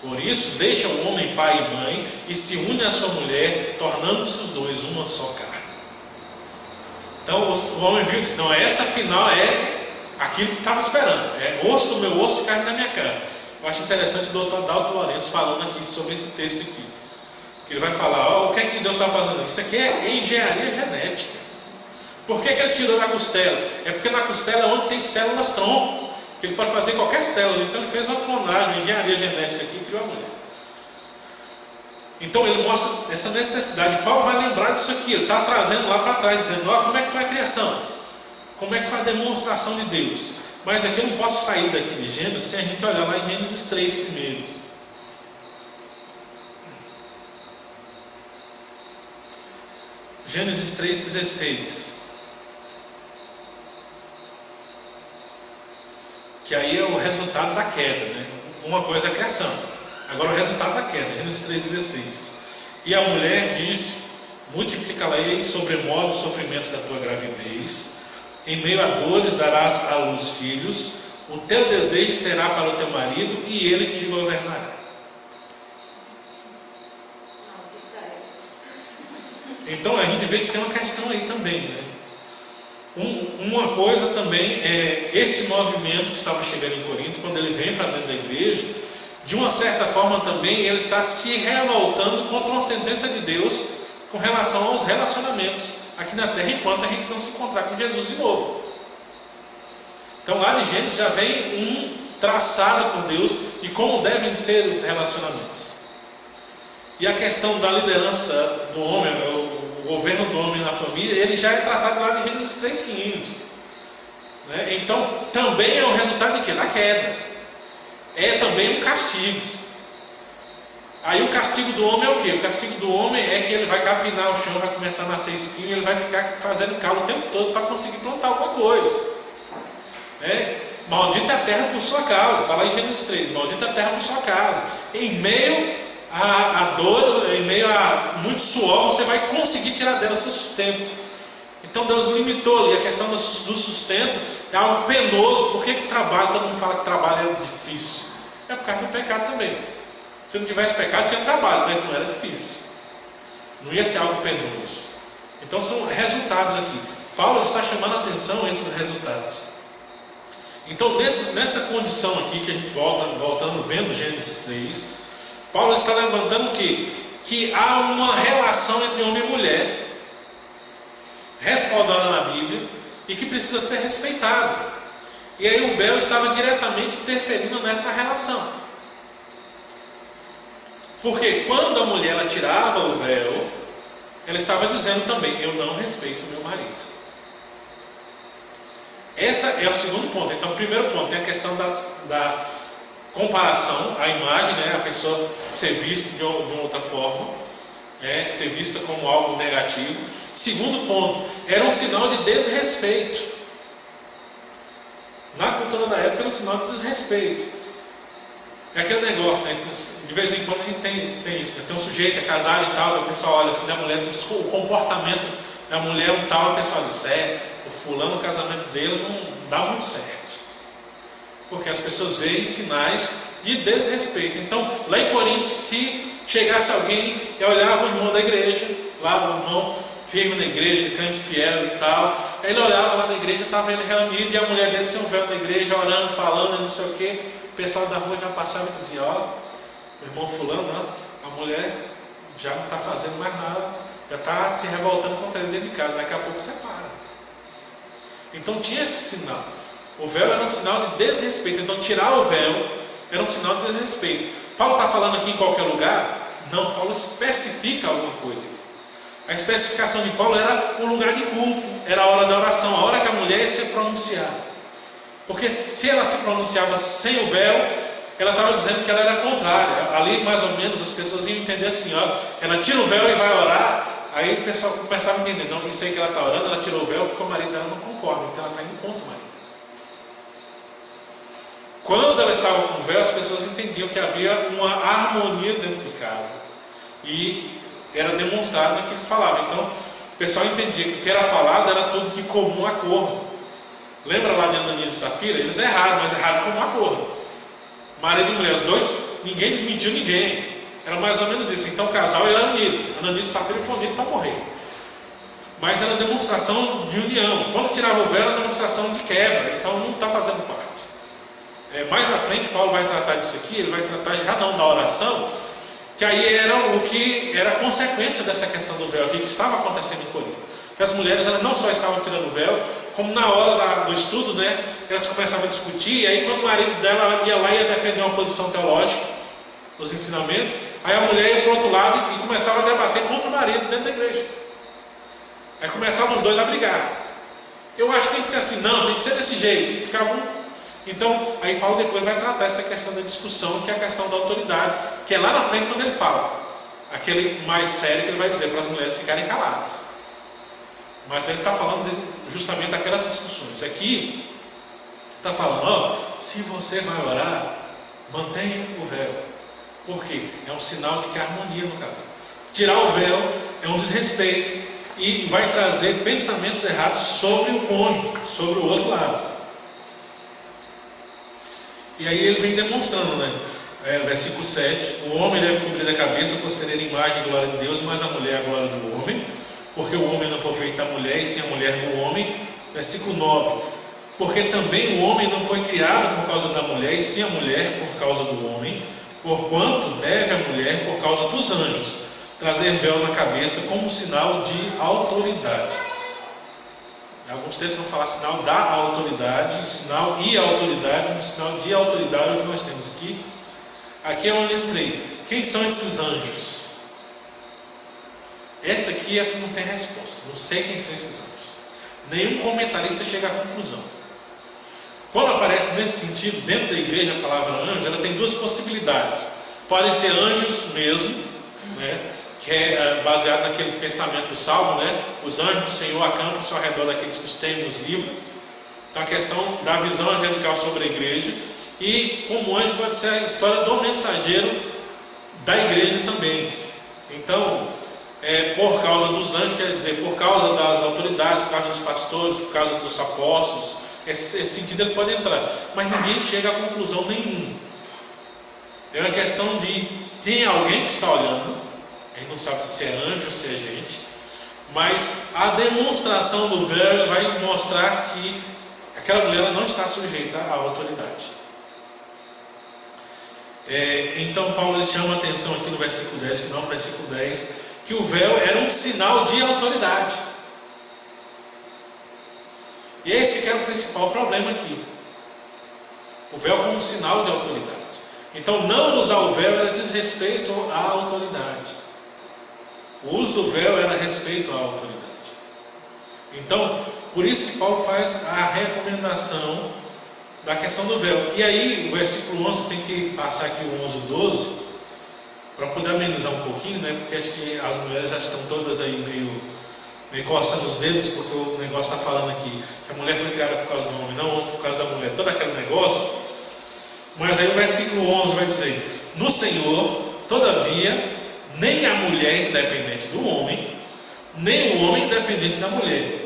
Por isso deixa o homem pai e mãe e se une à sua mulher, tornando-se os dois uma só carne. Então o homem viu e disse, não, essa afinal é aquilo que estava esperando, é osso do meu osso e carne da minha carne. Eu acho interessante o doutor Dalton Lourenço falando aqui sobre esse texto aqui. Que ele vai falar, ó, o que é que Deus está fazendo? Isso aqui é engenharia genética. Por que ele tirou na costela? É porque na costela é onde tem células tronco. Que ele pode fazer qualquer célula. Então ele fez uma clonagem, uma engenharia genética aqui e criou a mulher. Então ele mostra essa necessidade. Paulo vai lembrar disso aqui. Ele está trazendo lá para trás, dizendo, ó, como é que foi a criação? Como é que foi a demonstração de Deus? Mas aqui eu não posso sair daqui de Gênesis sem a gente olhar lá em Gênesis 3 primeiro. Gênesis 3,16. Que aí é o resultado da queda, né? Uma coisa é a criação, agora o resultado da queda, Gênesis 3,16. E a mulher disse, multiplicarei sobremodo os sofrimentos da tua gravidez, em meio a dores darás à luz filhos, o teu desejo será para o teu marido e ele te governará. Então a gente vê que tem uma questão aí também, né? Uma coisa também é esse movimento que estava chegando em Corinto, quando ele vem para dentro da igreja, de uma certa forma também ele está se revoltando contra uma sentença de Deus com relação aos relacionamentos aqui na terra, enquanto a gente não se encontrar com Jesus de novo. Então lá de Gênesis já vem um traçado por Deus de como devem ser os relacionamentos. E a questão da liderança do homem, o governo do homem na família, ele já é traçado lá de Gênesis 3,15. Né? Então também é o resultado de quê? Da queda. É também um castigo. Aí o castigo do homem é o quê? O castigo do homem é que ele vai capinar o chão, vai começar a nascer espinho, e ele vai ficar fazendo calo o tempo todo para conseguir plantar alguma coisa. Né? Maldita a terra por sua causa, está lá em Gênesis 3, maldita a terra por sua causa. Em meio a dor, em meio a muito suor, você vai conseguir tirar dela o seu sustento. Então Deus limitou ali a questão do sustento, é algo penoso. Por que trabalho? Todo mundo fala que trabalho é difícil. É por causa do pecado também. Se não tivesse pecado, tinha trabalho, mas não era difícil. Não ia ser algo penoso. Então são resultados aqui. Paulo está chamando a atenção a esses resultados. Então nessa condição aqui que a gente voltando vendo Gênesis 3, Paulo está levantando o quê? Que há uma relação entre homem e mulher respaldada na Bíblia e que precisa ser respeitado. E aí o véu estava diretamente interferindo nessa relação. Porque quando a mulher ela tirava o véu, ela estava dizendo também: eu não respeito o meu marido. Esse é o segundo ponto. Então, o primeiro ponto tem a questão da comparação, a imagem, né? A pessoa ser vista de uma outra forma, ser vista como algo negativo. Segundo ponto, era um sinal de desrespeito. Na cultura da época era um sinal de desrespeito. É aquele negócio, né? De vez em quando a gente tem isso, né? Tem um sujeito, é casado e tal, o pessoal olha assim da mulher, o comportamento da mulher um tal, o pessoal diz: o fulano, o casamento dele não dá muito certo. Porque as pessoas veem sinais de desrespeito. Então, lá em Corinto, se chegasse alguém e olhava o irmão da igreja, lá o irmão firme na igreja, crente fiel e tal, aí ele olhava lá na igreja, estava ele reunido, e a mulher dele sem um véu na igreja, orando, falando, não sei o quê. O pessoal da rua já passava e dizia: o irmão fulano, a mulher já não está fazendo mais nada, já está se revoltando contra ele dentro de casa, daqui a pouco separa. Então tinha esse sinal. O véu era um sinal de desrespeito. Então tirar o véu era um sinal de desrespeito. Paulo está falando aqui em qualquer lugar? Não, Paulo especifica alguma coisa. A especificação de Paulo era o lugar de culto, era a hora da oração, a hora que a mulher ia se pronunciar. Porque se ela se pronunciava sem o véu, ela estava dizendo que ela era contrária. Ali mais ou menos as pessoas iam entender assim: ela tira o véu e vai orar. Aí o pessoal começava a entender: não, isso aí que ela está orando, ela tirou o véu porque o marido dela não concorda, então ela está indo contra o marido. Quando ela estava com o véu, as pessoas entendiam que havia uma harmonia dentro de casa, e era demonstrado naquilo que falava. Então o pessoal entendia que o que era falado era tudo de comum acordo. Lembra lá de Ananias e Safira? Eles erraram, mas erraram como acordo. Marido e mulher, os dois, ninguém desmentiu ninguém. Era mais ou menos isso. Então o casal era unido. Ananias e Safira foram unidos para morrer. Mas era demonstração de união. Quando tirava o véu, era demonstração de quebra. Então não está fazendo parte. Mais à frente, Paulo vai tratar disso aqui. Ele vai tratar já não da oração, que aí era o que era a consequência dessa questão do véu aqui, que estava acontecendo em Corinto. Que as mulheres elas não só estavam tirando o véu, como na hora do estudo, né, elas começavam a discutir, e aí quando o marido dela ia lá e ia defender uma posição teológica, os ensinamentos, aí a mulher ia para o outro lado e começava a debater contra o marido dentro da igreja. Aí começavam os dois a brigar. Eu acho que tem que ser assim, não, tem que ser desse jeito. E ficavam. Então, aí Paulo depois vai tratar essa questão da discussão, que é a questão da autoridade, que é lá na frente quando ele fala, aquele mais sério que ele vai dizer para as mulheres ficarem caladas. Mas ele está falando justamente daquelas discussões. Aqui está falando: se você vai orar, mantenha o véu. Por quê? É um sinal de que há harmonia no casal. Tirar o véu é um desrespeito e vai trazer pensamentos errados sobre o cônjuge, sobre o outro lado. E aí ele vem demonstrando, né? Versículo 7: o homem deve cobrir a cabeça por ser a imagem e glória de Deus, mas a mulher a glória do homem, porque o homem não foi feito da mulher, e sim a mulher do homem. Versículo 9: porque também o homem não foi criado por causa da mulher, e sim a mulher por causa do homem, porquanto deve a mulher, por causa dos anjos, trazer véu na cabeça como sinal de autoridade. Alguns textos vão falar sinal da autoridade, sinal e autoridade, um sinal de autoridade é o que nós temos aqui. Aqui é onde eu entrei. Quem são esses anjos? Essa aqui é que não tem resposta. Não sei quem são esses anjos. Nenhum comentarista chega à conclusão. Quando aparece nesse sentido, dentro da igreja, a palavra anjo, ela tem duas possibilidades. Podem ser anjos mesmo, né? Que é baseado naquele pensamento do Salmo, né? Os anjos do Senhor acampam-se ao redor daqueles que os temem nos livra. Então a questão da visão angelical sobre a igreja, e como anjo pode ser a história do mensageiro da igreja também. Então, por causa dos anjos, quer dizer, por causa das autoridades, por causa dos pastores, por causa dos apóstolos, esse sentido ele pode entrar, mas ninguém chega a conclusão nenhuma. É uma questão de, tem alguém que está olhando. A gente não sabe se é anjo ou se é gente, mas a demonstração do véu vai mostrar que aquela mulher não está sujeita à autoridade. Então Paulo chama a atenção aqui no versículo 10, final do versículo 10, que o véu era um sinal de autoridade. E esse que era o principal problema aqui. O véu como sinal de autoridade. Então não usar o véu era desrespeito à autoridade. O uso do véu era respeito à autoridade. Então, por isso que Paulo faz a recomendação da questão do véu. E aí, o versículo 11, tem que passar aqui o 11 e 12, para poder amenizar um pouquinho, né? Porque acho que as mulheres já estão todas aí meio coçando os dedos, porque o negócio está falando aqui que a mulher foi criada por causa do homem, não o homem por causa da mulher, todo aquele negócio. Mas aí o versículo 11 vai dizer: no Senhor, todavia, nem a mulher independente do homem, nem o homem independente da mulher.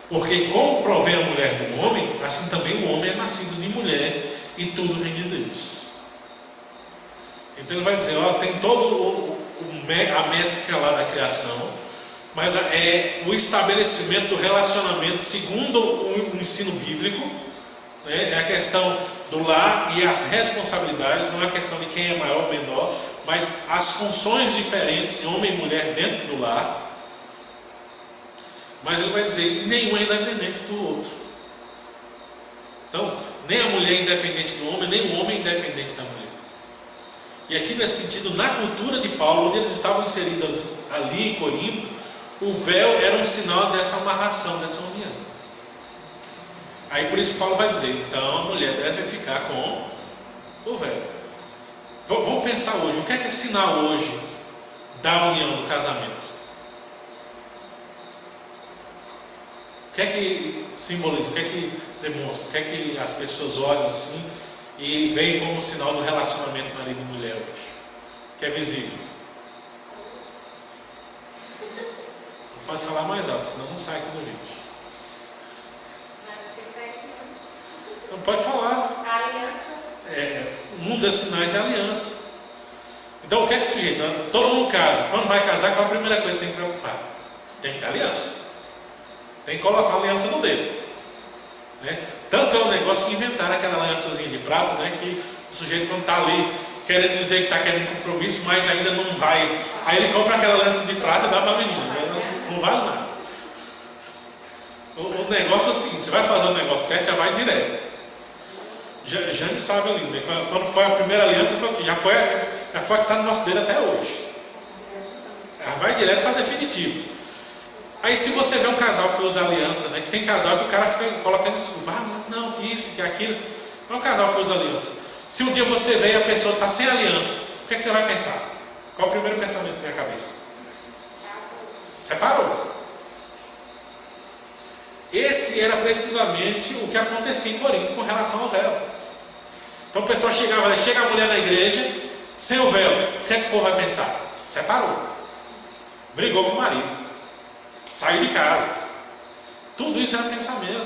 Porque como provém a mulher do homem, assim também o homem é nascido de mulher, e tudo vem de Deus. Então ele vai dizer, ó, tem todo a métrica lá da criação, mas é o estabelecimento do relacionamento segundo o ensino bíblico, né? É a questão do lar e as responsabilidades, não é a questão de quem é maior ou menor, mas as funções diferentes de homem e mulher dentro do lar. Mas ele vai dizer, nenhum é independente do outro. Então, nem a mulher é independente do homem, nem o homem é independente da mulher. E aqui nesse sentido, na cultura de Paulo, onde eles estavam inseridos ali em Corinto, o véu era um sinal dessa amarração, dessa união. Aí por isso Paulo vai dizer, então a mulher deve ficar com o véu. Vamos pensar hoje, o que é sinal hoje da união, do casamento? O que é que simboliza, o que é que demonstra, o que é que as pessoas olham assim e veem como sinal do relacionamento marido e mulher hoje? Que é visível. Não pode falar mais alto, senão não sai aqui no vídeo. Não pode falar. A aliança. Um dos sinais é a aliança. Então o que é que o sujeito? Todo mundo casa. Quando vai casar, qual a primeira coisa que tem que preocupar? Tem que ter aliança. Tem que colocar a aliança no dedo, né? Tanto é um negócio que inventaram aquela aliançazinha de prata, né? Que o sujeito, quando está ali querendo dizer que está querendo compromisso, mas ainda não vai, aí ele compra aquela aliança de prata e dá para a menina, né? Não vale nada. O negócio é o seguinte: você vai fazer o negócio certo, já vai direto. Jane sabe ali, né? Quando foi a primeira aliança, já foi a que está no nosso dedo até hoje. Ela vai direto para definitivo. Aí se você vê um casal que usa aliança, né, que tem casal que o cara fica colocando desculpa, não, que isso, que aquilo, não é um casal que usa aliança. Se um dia você vê e a pessoa está sem aliança, o que é que você vai pensar? Qual é o primeiro pensamento que vem à cabeça? Separou. Esse era precisamente o que acontecia em Corinto com relação ao véu. Então o pessoal chegava, chega a mulher na igreja sem o véu, o que é que o povo vai pensar? Separou. Brigou com o marido. Saiu de casa. Tudo isso era pensamento.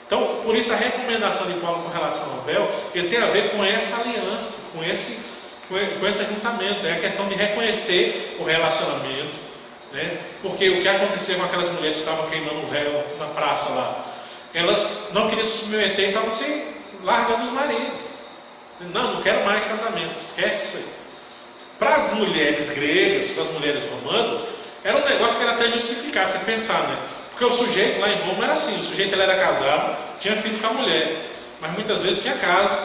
Então, por isso a recomendação de Paulo com relação ao véu, ele tem a ver com essa aliança, com esse ajuntamento. É a questão de reconhecer o relacionamento, né? Porque o que aconteceu com aquelas mulheres que estavam queimando o véu na praça lá, elas não queriam se submeter e estavam se largando os maridos. Não quero mais casamento, esquece isso aí. Para as mulheres gregas, para as mulheres romanas, era um negócio que era até justificado, você pensar, né? Porque o sujeito lá em Roma era assim, o sujeito ele era casado, tinha filho com a mulher, mas muitas vezes tinha caso,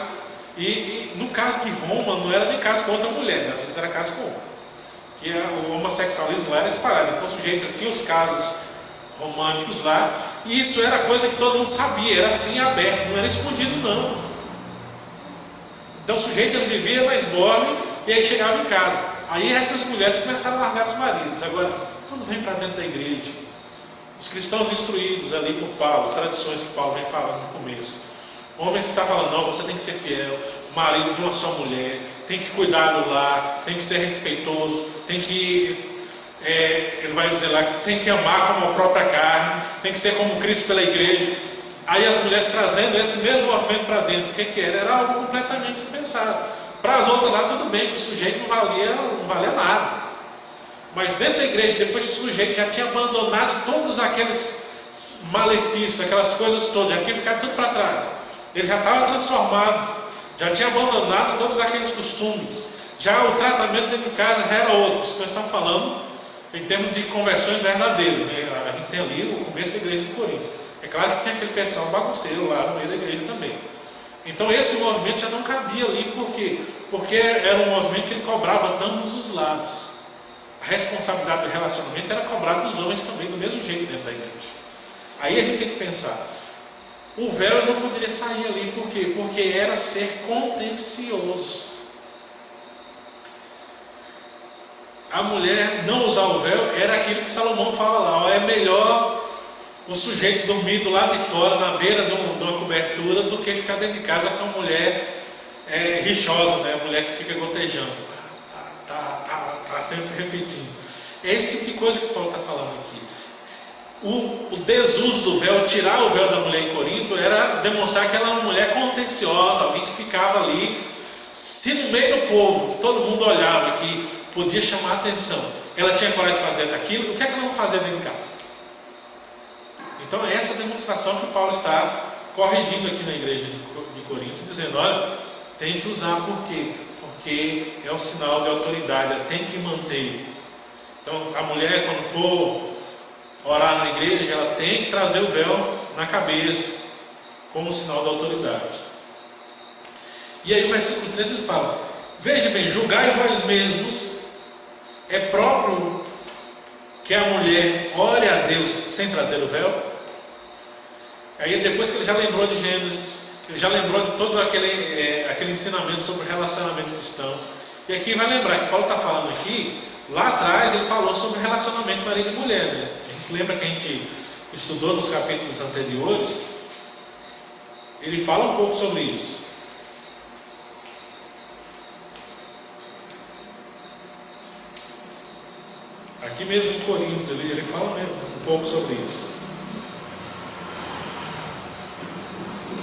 e no caso de Roma não era nem caso com outra mulher, né? Às vezes era caso com uma, que o homossexualismo lá era espalhado, então o sujeito tinha os casos românticos lá, e isso era coisa que todo mundo sabia, era assim aberto, não era escondido não. Então o sujeito ele vivia na esborne e aí chegava em casa. Aí essas mulheres começaram a largar os maridos. Agora, quando vem para dentro da igreja, os cristãos instruídos ali por Paulo, as tradições que Paulo vem falando no começo, homens que estão falando, não, você tem que ser fiel, marido de uma só mulher, tem que cuidar do lar, tem que ser respeitoso, tem que, ele vai dizer lá que você tem que amar como a própria carne, tem que ser como Cristo pela igreja. Aí as mulheres trazendo esse mesmo movimento para dentro, o que era? Era algo completamente impensado. Para as outras lá tudo bem, que o sujeito não valia nada. Mas dentro da igreja, depois que o sujeito já tinha abandonado todos aqueles malefícios, aquelas coisas todas, já tinha ficado tudo para trás. Ele já estava transformado, já tinha abandonado todos aqueles costumes. Já o tratamento dentro de casa já era outro. Isso nós estamos falando em termos de conversões verdadeiras, né? A gente tem ali o começo da igreja de Corinto. É claro que tinha aquele pessoal bagunceiro lá no meio da igreja também. Então esse movimento já não cabia ali, por quê? Porque era um movimento que ele cobrava de ambos os lados. A responsabilidade do relacionamento era cobrada dos homens também, do mesmo jeito dentro da igreja. Aí a gente tem que pensar, o véu não poderia sair ali, por quê? Porque era ser contencioso. A mulher não usar o véu era aquilo que Salomão fala lá, ó, é melhor o sujeito dormir do lado de fora, na beira de uma cobertura, do que ficar dentro de casa com uma mulher rixosa, né? A mulher que fica gotejando, tá sempre repetindo. É esse tipo de coisa que Paulo está falando aqui. O desuso do véu, tirar o véu da mulher em Corinto, era demonstrar que ela era uma mulher contenciosa, alguém que ficava ali. Se no meio do povo todo mundo olhava que podia chamar a atenção, ela tinha coragem de fazer aquilo, o que é que ela não fazia dentro de casa? Então é essa demonstração que Paulo está corrigindo aqui na igreja de Corinto, dizendo, olha, tem que usar, por quê? Porque é um sinal de autoridade, ela tem que manter. Então a mulher, quando for orar na igreja, ela tem que trazer o véu na cabeça, como sinal de autoridade. E aí o versículo 13 ele fala, veja bem, julgai vós mesmos, é próprio que a mulher ore a Deus sem trazer o véu? Aí depois que ele já lembrou de Gênesis, ele já lembrou de todo aquele ensinamento sobre o relacionamento cristão, e aqui vai lembrar que Paulo está falando aqui, lá atrás ele falou sobre relacionamento marido e mulher, né? A gente lembra que a gente estudou nos capítulos anteriores, ele fala um pouco sobre isso. Aqui mesmo em Corinto, ele fala mesmo um pouco sobre isso.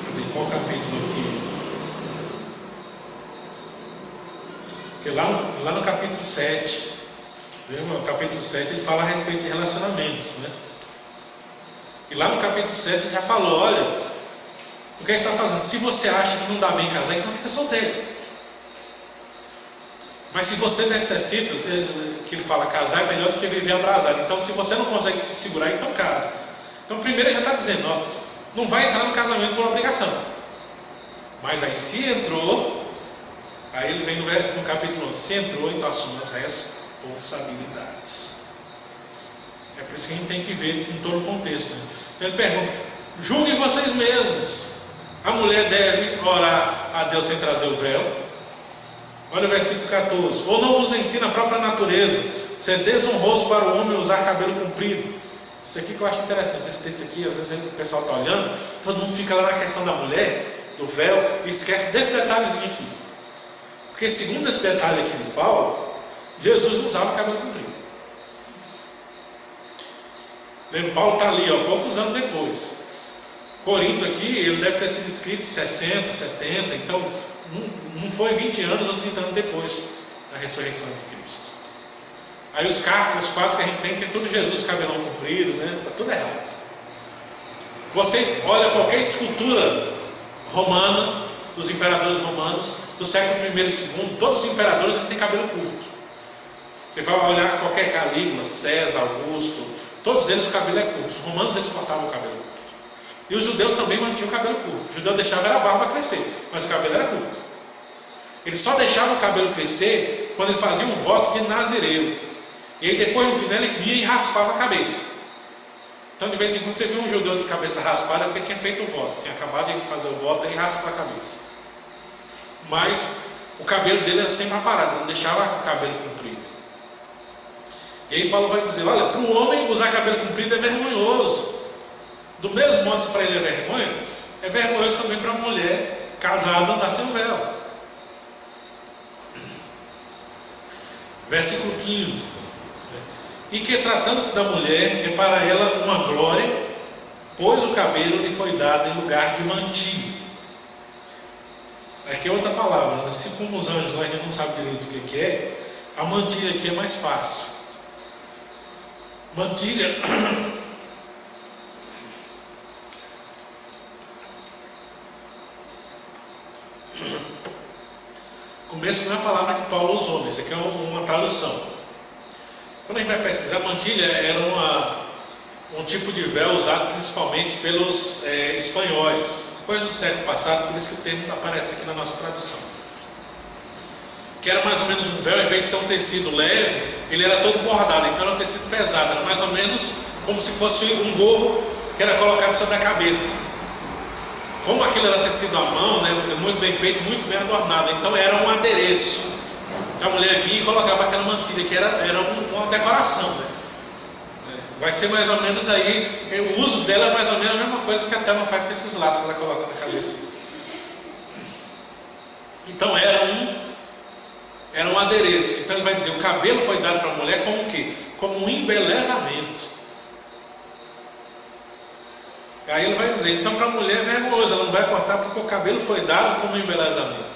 Cadê? Qual capítulo aqui? Porque lá no capítulo 7, no capítulo 7 ele fala a respeito de relacionamentos, né? E lá no capítulo 7 ele já falou, olha, o que ele está fazendo? Se você acha que não dá bem casar, então fica solteiro. Mas se você necessita, que ele fala, casar é melhor do que viver abrasado. Então se você não consegue se segurar, então casa. Então primeiro ele já está dizendo, ó, não vai entrar no casamento por obrigação. Mas aí se entrou, aí ele vem no capítulo 11, se entrou, então assume as responsabilidades. É por isso que a gente tem que ver em todo o contexto, né? Então ele pergunta, julguem vocês mesmos, a mulher deve orar a Deus sem trazer o véu? Olha o versículo 14, ou não vos ensina a própria natureza, ser desonroso para o homem usar cabelo comprido? Isso aqui que eu acho interessante, esse texto aqui, às vezes o pessoal está olhando, todo mundo fica lá na questão da mulher, do véu, e esquece desse detalhezinho aqui. Porque segundo esse detalhe aqui de Paulo, Jesus não usava cabelo comprido. Lembra, Paulo está ali, ó, poucos anos depois. Corinto aqui, ele deve ter sido escrito em 60, 70, então não foi 20 anos ou 30 anos depois da ressurreição de Cristo. Aí os quadros que a gente tem tudo Jesus cabelão comprido, né? Está tudo errado. Você olha qualquer escultura romana, dos imperadores romanos, do século I e II, todos os imperadores têm cabelo curto. Você vai olhar qualquer Calígula, César, Augusto, todos eles o cabelo é curto. Os romanos eles cortavam o cabelo curto. E os judeus também mantinham o cabelo curto. O judeu deixava a barba crescer, mas o cabelo era curto. Ele só deixava o cabelo crescer quando ele fazia um voto de nazireiro. E aí depois no final ele vinha e raspava a cabeça. Então de vez em quando você viu um judeu de cabeça raspada porque tinha feito o voto. Tinha acabado de fazer o voto e raspar a cabeça. Mas o cabelo dele era sempre aparado, não deixava o cabelo comprido. E aí Paulo vai dizer, olha, para o homem usar cabelo comprido é vergonhoso. Do mesmo modo que para ele é vergonhoso também para a mulher casada andar sem véu. Versículo 15. E que tratando-se da mulher, é para ela uma glória, pois o cabelo lhe foi dado em lugar de mantilha. Aqui é outra palavra, né? Assim como os anjos lá a gente não sabe direito o que é, a mantilha aqui é mais fácil. Mantilha começo não é a palavra que Paulo usou, isso aqui é uma tradução. Quando a gente vai pesquisar, mantilha era um um tipo de véu usado principalmente pelos espanhóis, coisa do século passado, por isso que o termo aparece aqui na nossa tradução. Que era mais ou menos um véu, em vez de ser um tecido leve, ele era todo bordado, então era um tecido pesado, era mais ou menos como se fosse um gorro que era colocado sobre a cabeça. Como aquilo era tecido à mão, né, muito bem feito, muito bem adornado, então era um adereço. A mulher vinha e colocava aquela mantilha, que era uma decoração, né? Vai ser mais ou menos aí, o uso dela é mais ou menos a mesma coisa que a Thelma faz com esses laços que ela coloca na cabeça. Então era um adereço. Então ele vai dizer, o cabelo foi dado para a mulher como o quê? Como um embelezamento. Aí ele vai dizer, então para a mulher é vergonhoso, ela não vai cortar porque o cabelo foi dado como um embelezamento.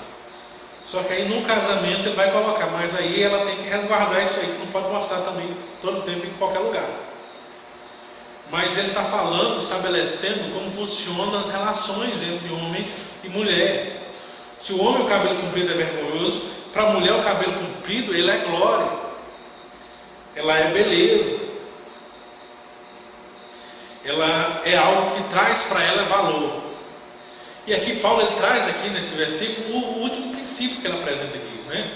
Só que aí no casamento ele vai colocar, mas aí ela tem que resguardar isso aí, que não pode mostrar também todo o tempo em qualquer lugar. Mas ele está falando, estabelecendo como funcionam as relações entre homem e mulher. Se o homem o cabelo comprido é vergonhoso, para a mulher o cabelo comprido ele é glória, ela é beleza, ela é algo que traz para ela valor. E aqui Paulo ele traz aqui nesse versículo o último princípio que ele apresenta aqui, né?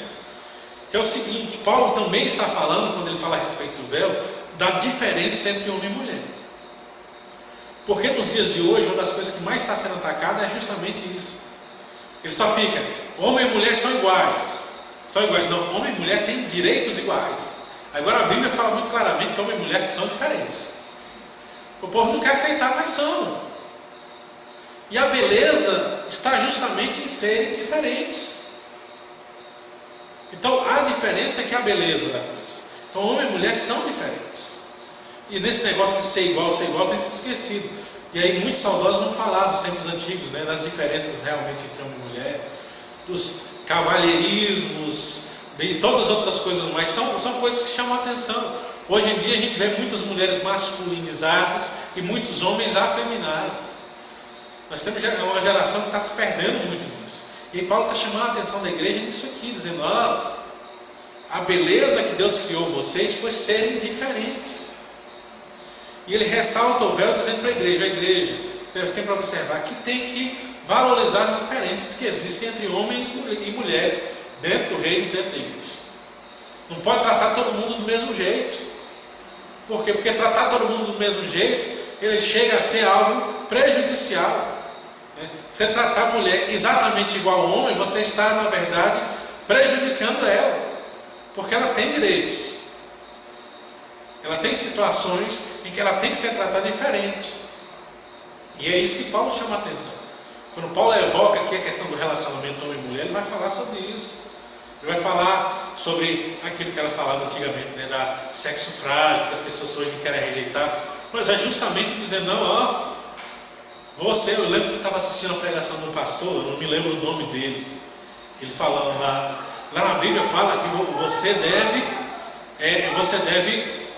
Que é o seguinte, Paulo também está falando, quando ele fala a respeito do véu, da diferença entre homem e mulher. Porque nos dias de hoje, uma das coisas que mais está sendo atacada é justamente isso. Ele só fica, homem e mulher são iguais. São iguais. Não, homem e mulher têm direitos iguais. Agora a Bíblia fala muito claramente que homem e mulher são diferentes. O povo não quer aceitar, mas são. E a beleza está justamente em serem diferentes. Então a diferença é que é a beleza da coisa. Então homem e mulher são diferentes. E nesse negócio de ser igual tem se esquecido. E aí muitos saudosos vão falar dos tempos antigos, né, das diferenças realmente entre homem e mulher, dos cavalheirismos, de todas as outras coisas mais. São coisas que chamam a atenção. Hoje em dia a gente vê muitas mulheres masculinizadas e muitos homens afeminados. Nós temos uma geração que está se perdendo muito nisso. E Paulo está chamando a atenção da igreja nisso aqui, dizendo, a beleza que Deus criou vocês foi serem diferentes. E ele ressalta o véu dizendo para a igreja deve sempre observar que tem que valorizar as diferenças que existem entre homens e mulheres dentro do reino e dentro da igreja. Não pode tratar todo mundo do mesmo jeito. Por quê? Porque tratar todo mundo do mesmo jeito, ele chega a ser algo prejudicial. Você tratar a mulher exatamente igual ao homem, você está, na verdade, prejudicando ela. Porque ela tem direitos. Ela tem situações em que ela tem que ser tratada diferente. E é isso que Paulo chama a atenção. Quando Paulo evoca aqui a questão do relacionamento homem e mulher, ele vai falar sobre isso. Ele vai falar sobre aquilo que ela falava antigamente, né, do sexo frágil, que as pessoas hoje querem rejeitar. Mas é justamente dizer, não, eu lembro que estava assistindo a pregação de um pastor, eu não me lembro o nome dele. Ele falando lá na Bíblia fala que você deve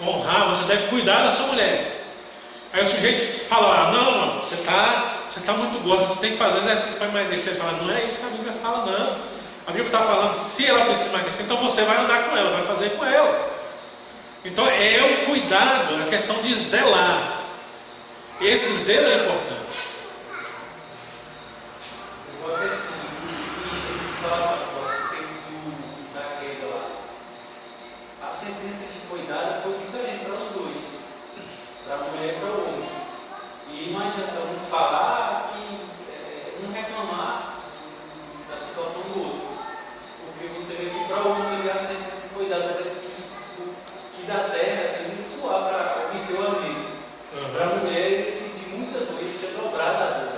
honrar, você deve cuidar da sua mulher. Aí o sujeito fala, não, você está muito gordo, você tem que fazer exercício para emagrecer. Ele fala, não é isso que a Bíblia fala, não. A Bíblia está falando, se ela precisa emagrecer, então você vai andar com ela, vai fazer com ela. Então é o cuidado, a questão de zelar. Esse zelo é importante. Igual que assim, eles falam, pastor, a respeito da queda lá. A sentença que foi dada foi diferente para os dois, para a mulher e para o homem. E não adianta um falar e um reclamar da situação do outro. Porque você vê que para o homem a sentença que foi dada que da terra tem que suar para obter o alimento. Para a mulher ele sentir muita dor e ser dobrada a dor.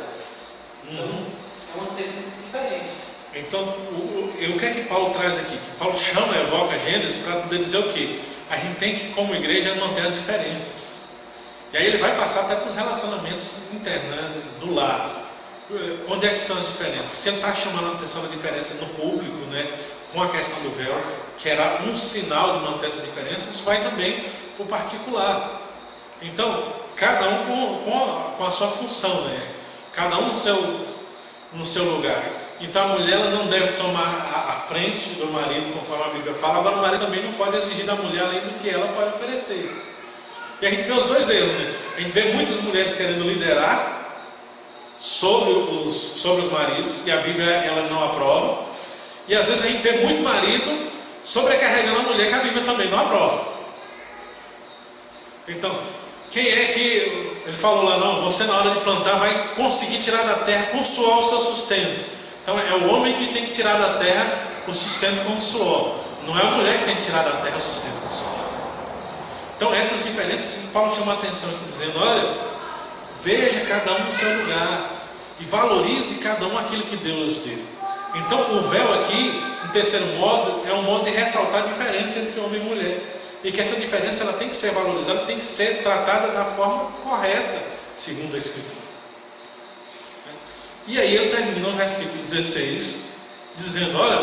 Então é uma sentença diferente. Então, o que é que Paulo traz aqui? Que Paulo evoca Gênesis para poder dizer o quê? A gente tem que, como igreja, manter as diferenças. E aí ele vai passar até para os relacionamentos internos, né, do lar. Onde é que estão as diferenças? Se ele está chamando a atenção da diferença no público, né, com a questão do véu, que era um sinal de manter essa diferença, isso vai também para o particular. Então, cada um com a sua função, né? Cada um no seu lugar. Então a mulher ela não deve tomar a frente do marido, conforme a Bíblia fala. Agora o marido também não pode exigir da mulher além do que ela pode oferecer. E a gente vê os dois erros, né? A gente vê muitas mulheres querendo liderar sobre os maridos, e a Bíblia ela não aprova. E às vezes a gente vê muito marido sobrecarregando a mulher, que a Bíblia também não aprova. Então, quem é que, ele falou lá, não, você na hora de plantar vai conseguir tirar da terra com suor o seu sustento. Então é o homem que tem que tirar da terra o sustento com o suor, não é a mulher que tem que tirar da terra o sustento com o suor. Então essas diferenças que Paulo chama a atenção aqui, dizendo, olha, veja cada um no seu lugar e valorize cada um aquilo que Deus deu. Então o véu aqui, um terceiro modo, é um modo de ressaltar a diferença entre homem e mulher, e que essa diferença ela tem que ser valorizada, tem que ser tratada da forma correta, segundo a Escritura. E aí ele termina no versículo 16, dizendo, olha,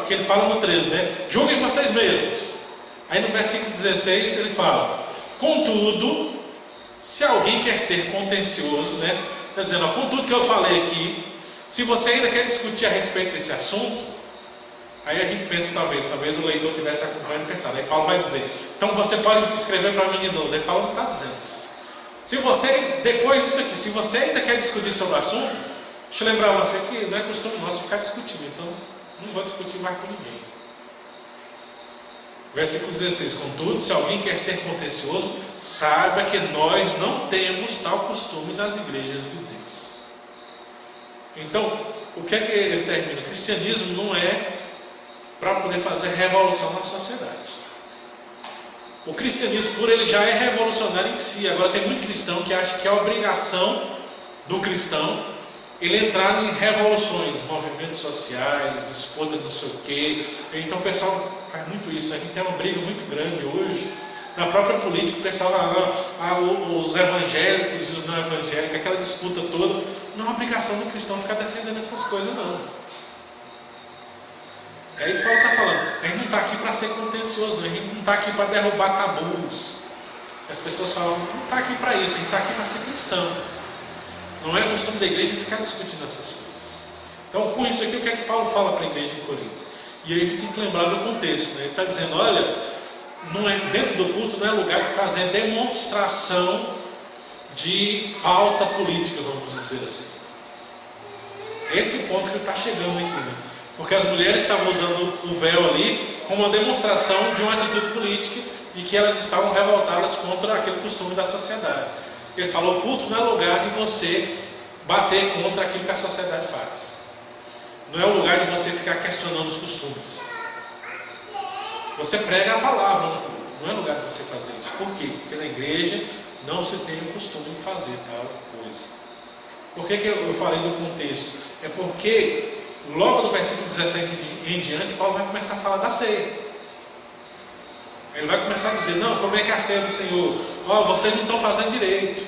que ele fala no 13, né? Julguem vocês mesmos. Aí no versículo 16 ele fala, contudo, se alguém quer ser contencioso, né? Está dizendo, ó, com tudo que eu falei aqui, se você ainda quer discutir a respeito desse assunto, aí a gente pensa, talvez o leitor tivesse acompanhando e pensado. Aí Paulo vai dizer, então você pode escrever para mim de novo. Aí Paulo não está dizendo isso. Se você, depois disso aqui, se você ainda quer discutir sobre o assunto, deixa eu lembrar você que não é costume nosso ficar discutindo, então não vou discutir mais com ninguém. Versículo 16, contudo, se alguém quer ser contencioso, saiba que nós não temos tal costume nas igrejas de Deus. Então, o que é que ele termina? O cristianismo não é para poder fazer revolução na sociedade. O cristianismo, por ele já é revolucionário em si. Agora tem muito cristão que acha que é obrigação do cristão ele entrar em revoluções, movimentos sociais, disputa não sei o quê. Então o pessoal faz muito isso. A gente tem uma briga muito grande hoje na própria política. O pessoal, os evangélicos e os não evangélicos, aquela disputa toda. Não é obrigação do cristão ficar defendendo essas coisas, não. Aí Paulo está falando, a gente não está aqui para ser contencioso, não. A gente não está aqui para derrubar tabus. As pessoas falam, não está aqui para isso, a gente está aqui para ser cristão. Não é costume da igreja ficar discutindo essas coisas. Então, com isso aqui, o que é que Paulo fala para a igreja em Corinto? E aí a gente tem que lembrar do contexto, né? Ele está dizendo, olha, não é, dentro do culto não é lugar de fazer demonstração de pauta política, vamos dizer assim. Esse ponto que ele está chegando aqui, né? Porque as mulheres estavam usando o véu ali como uma demonstração de uma atitude política e que elas estavam revoltadas contra aquele costume da sociedade. Ele falou, o culto não é lugar de você bater contra aquilo que a sociedade faz. Não é o lugar de você ficar questionando os costumes. Você prega a palavra no culto, não é lugar de você fazer isso. Por quê? Porque na igreja não se tem o costume de fazer tal coisa. Por que eu falei do contexto? É porque logo no versículo 17 em diante, Paulo vai começar a falar da ceia. Ele vai começar a dizer, não, como é que é a ceia do Senhor? Vocês não estão fazendo direito.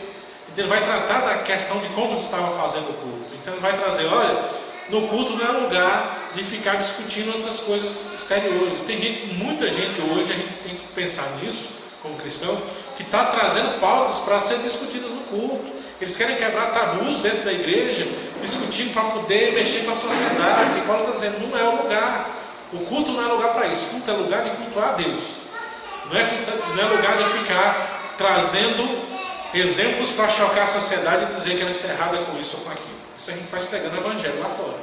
Então ele vai tratar da questão de como se estava fazendo o culto. Então ele vai trazer, olha, no culto não é lugar de ficar discutindo outras coisas exteriores. Tem gente, muita gente hoje, a gente tem que pensar nisso, como cristão, que está trazendo pautas para serem discutidas no culto. Eles querem quebrar tabus dentro da igreja, discutindo para poder mexer com a sociedade. E Paulo está dizendo, não é o lugar. O culto não é lugar para isso. O culto é lugar de cultuar a Deus. Não é lugar de ficar trazendo exemplos para chocar a sociedade e dizer que ela está errada com isso ou com aquilo. Isso a gente faz pregando o evangelho lá fora.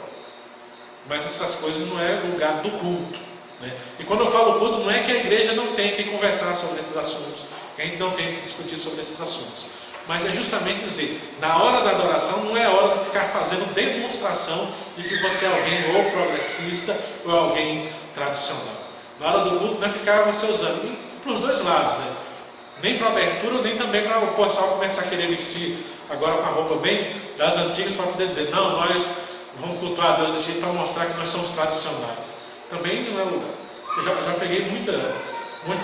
Mas essas coisas não é lugar do culto, né? E quando eu falo culto, não é que a igreja não tem que conversar sobre esses assuntos, que a gente não tem que discutir sobre esses assuntos. Mas é justamente dizer, na hora da adoração não é hora de ficar fazendo demonstração de que você é alguém ou progressista ou alguém tradicional. Na hora do culto não é ficar você usando, e para os dois lados, né? Nem para abertura, nem também para o pessoal começar a querer vestir agora com a roupa bem das antigas para poder dizer, não, nós vamos cultuar a Deus desse jeito para mostrar que nós somos tradicionais. Também não é lugar. Eu já peguei muita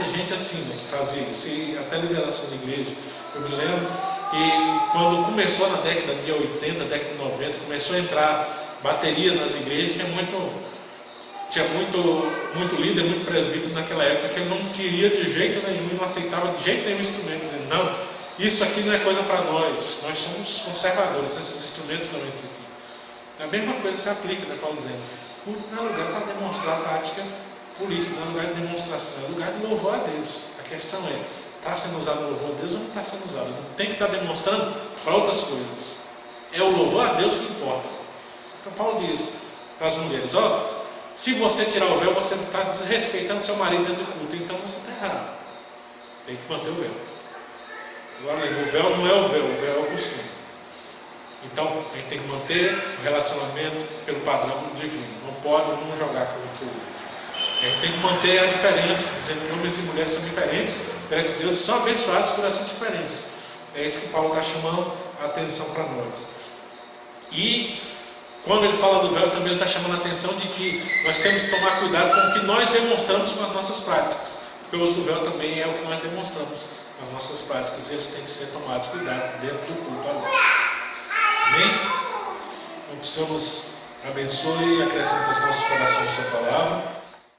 gente assim, né, que fazia isso, e até liderança de igreja. Eu me lembro que quando começou na década de 80, década de 90, começou a entrar bateria nas igrejas, tinha muito líder, muito presbítero naquela época que ele não queria de jeito nenhum, não aceitava de jeito nenhum instrumento, dizendo, não, isso aqui não é coisa para nós somos conservadores, esses instrumentos não entram aqui. A mesma coisa se aplica, né, Paulo dizendo, culto não é lugar para demonstrar a prática política, não é lugar de demonstração, é lugar de louvor a Deus. A questão é, está sendo usado o louvor a Deus ou não está sendo usado. Não tem que estar demonstrando para outras coisas. É o louvor a Deus que importa. Então Paulo diz para as mulheres, ó, se você tirar o véu, você está desrespeitando seu marido dentro do culto, então você está errado. Tem que manter o véu. Agora, o véu não é o véu é o costume. Então, a gente tem que manter o relacionamento pelo padrão divino. Não pode um jogar com o outro. A gente tem que manter a diferença, dizendo que homens e mulheres são diferentes perante Deus e são abençoados por essas diferenças. É isso que Paulo está chamando a atenção para nós. E quando ele fala do véu, também ele está chamando a atenção de que nós temos que tomar cuidado com o que nós demonstramos com as nossas práticas. Porque o uso do véu também é o que nós demonstramos com as nossas práticas. E eles têm que ser tomados cuidado dentro do culto a Deus. Amém? Então, que o Senhor nos abençoe e acrescente aos nossos corações a sua palavra.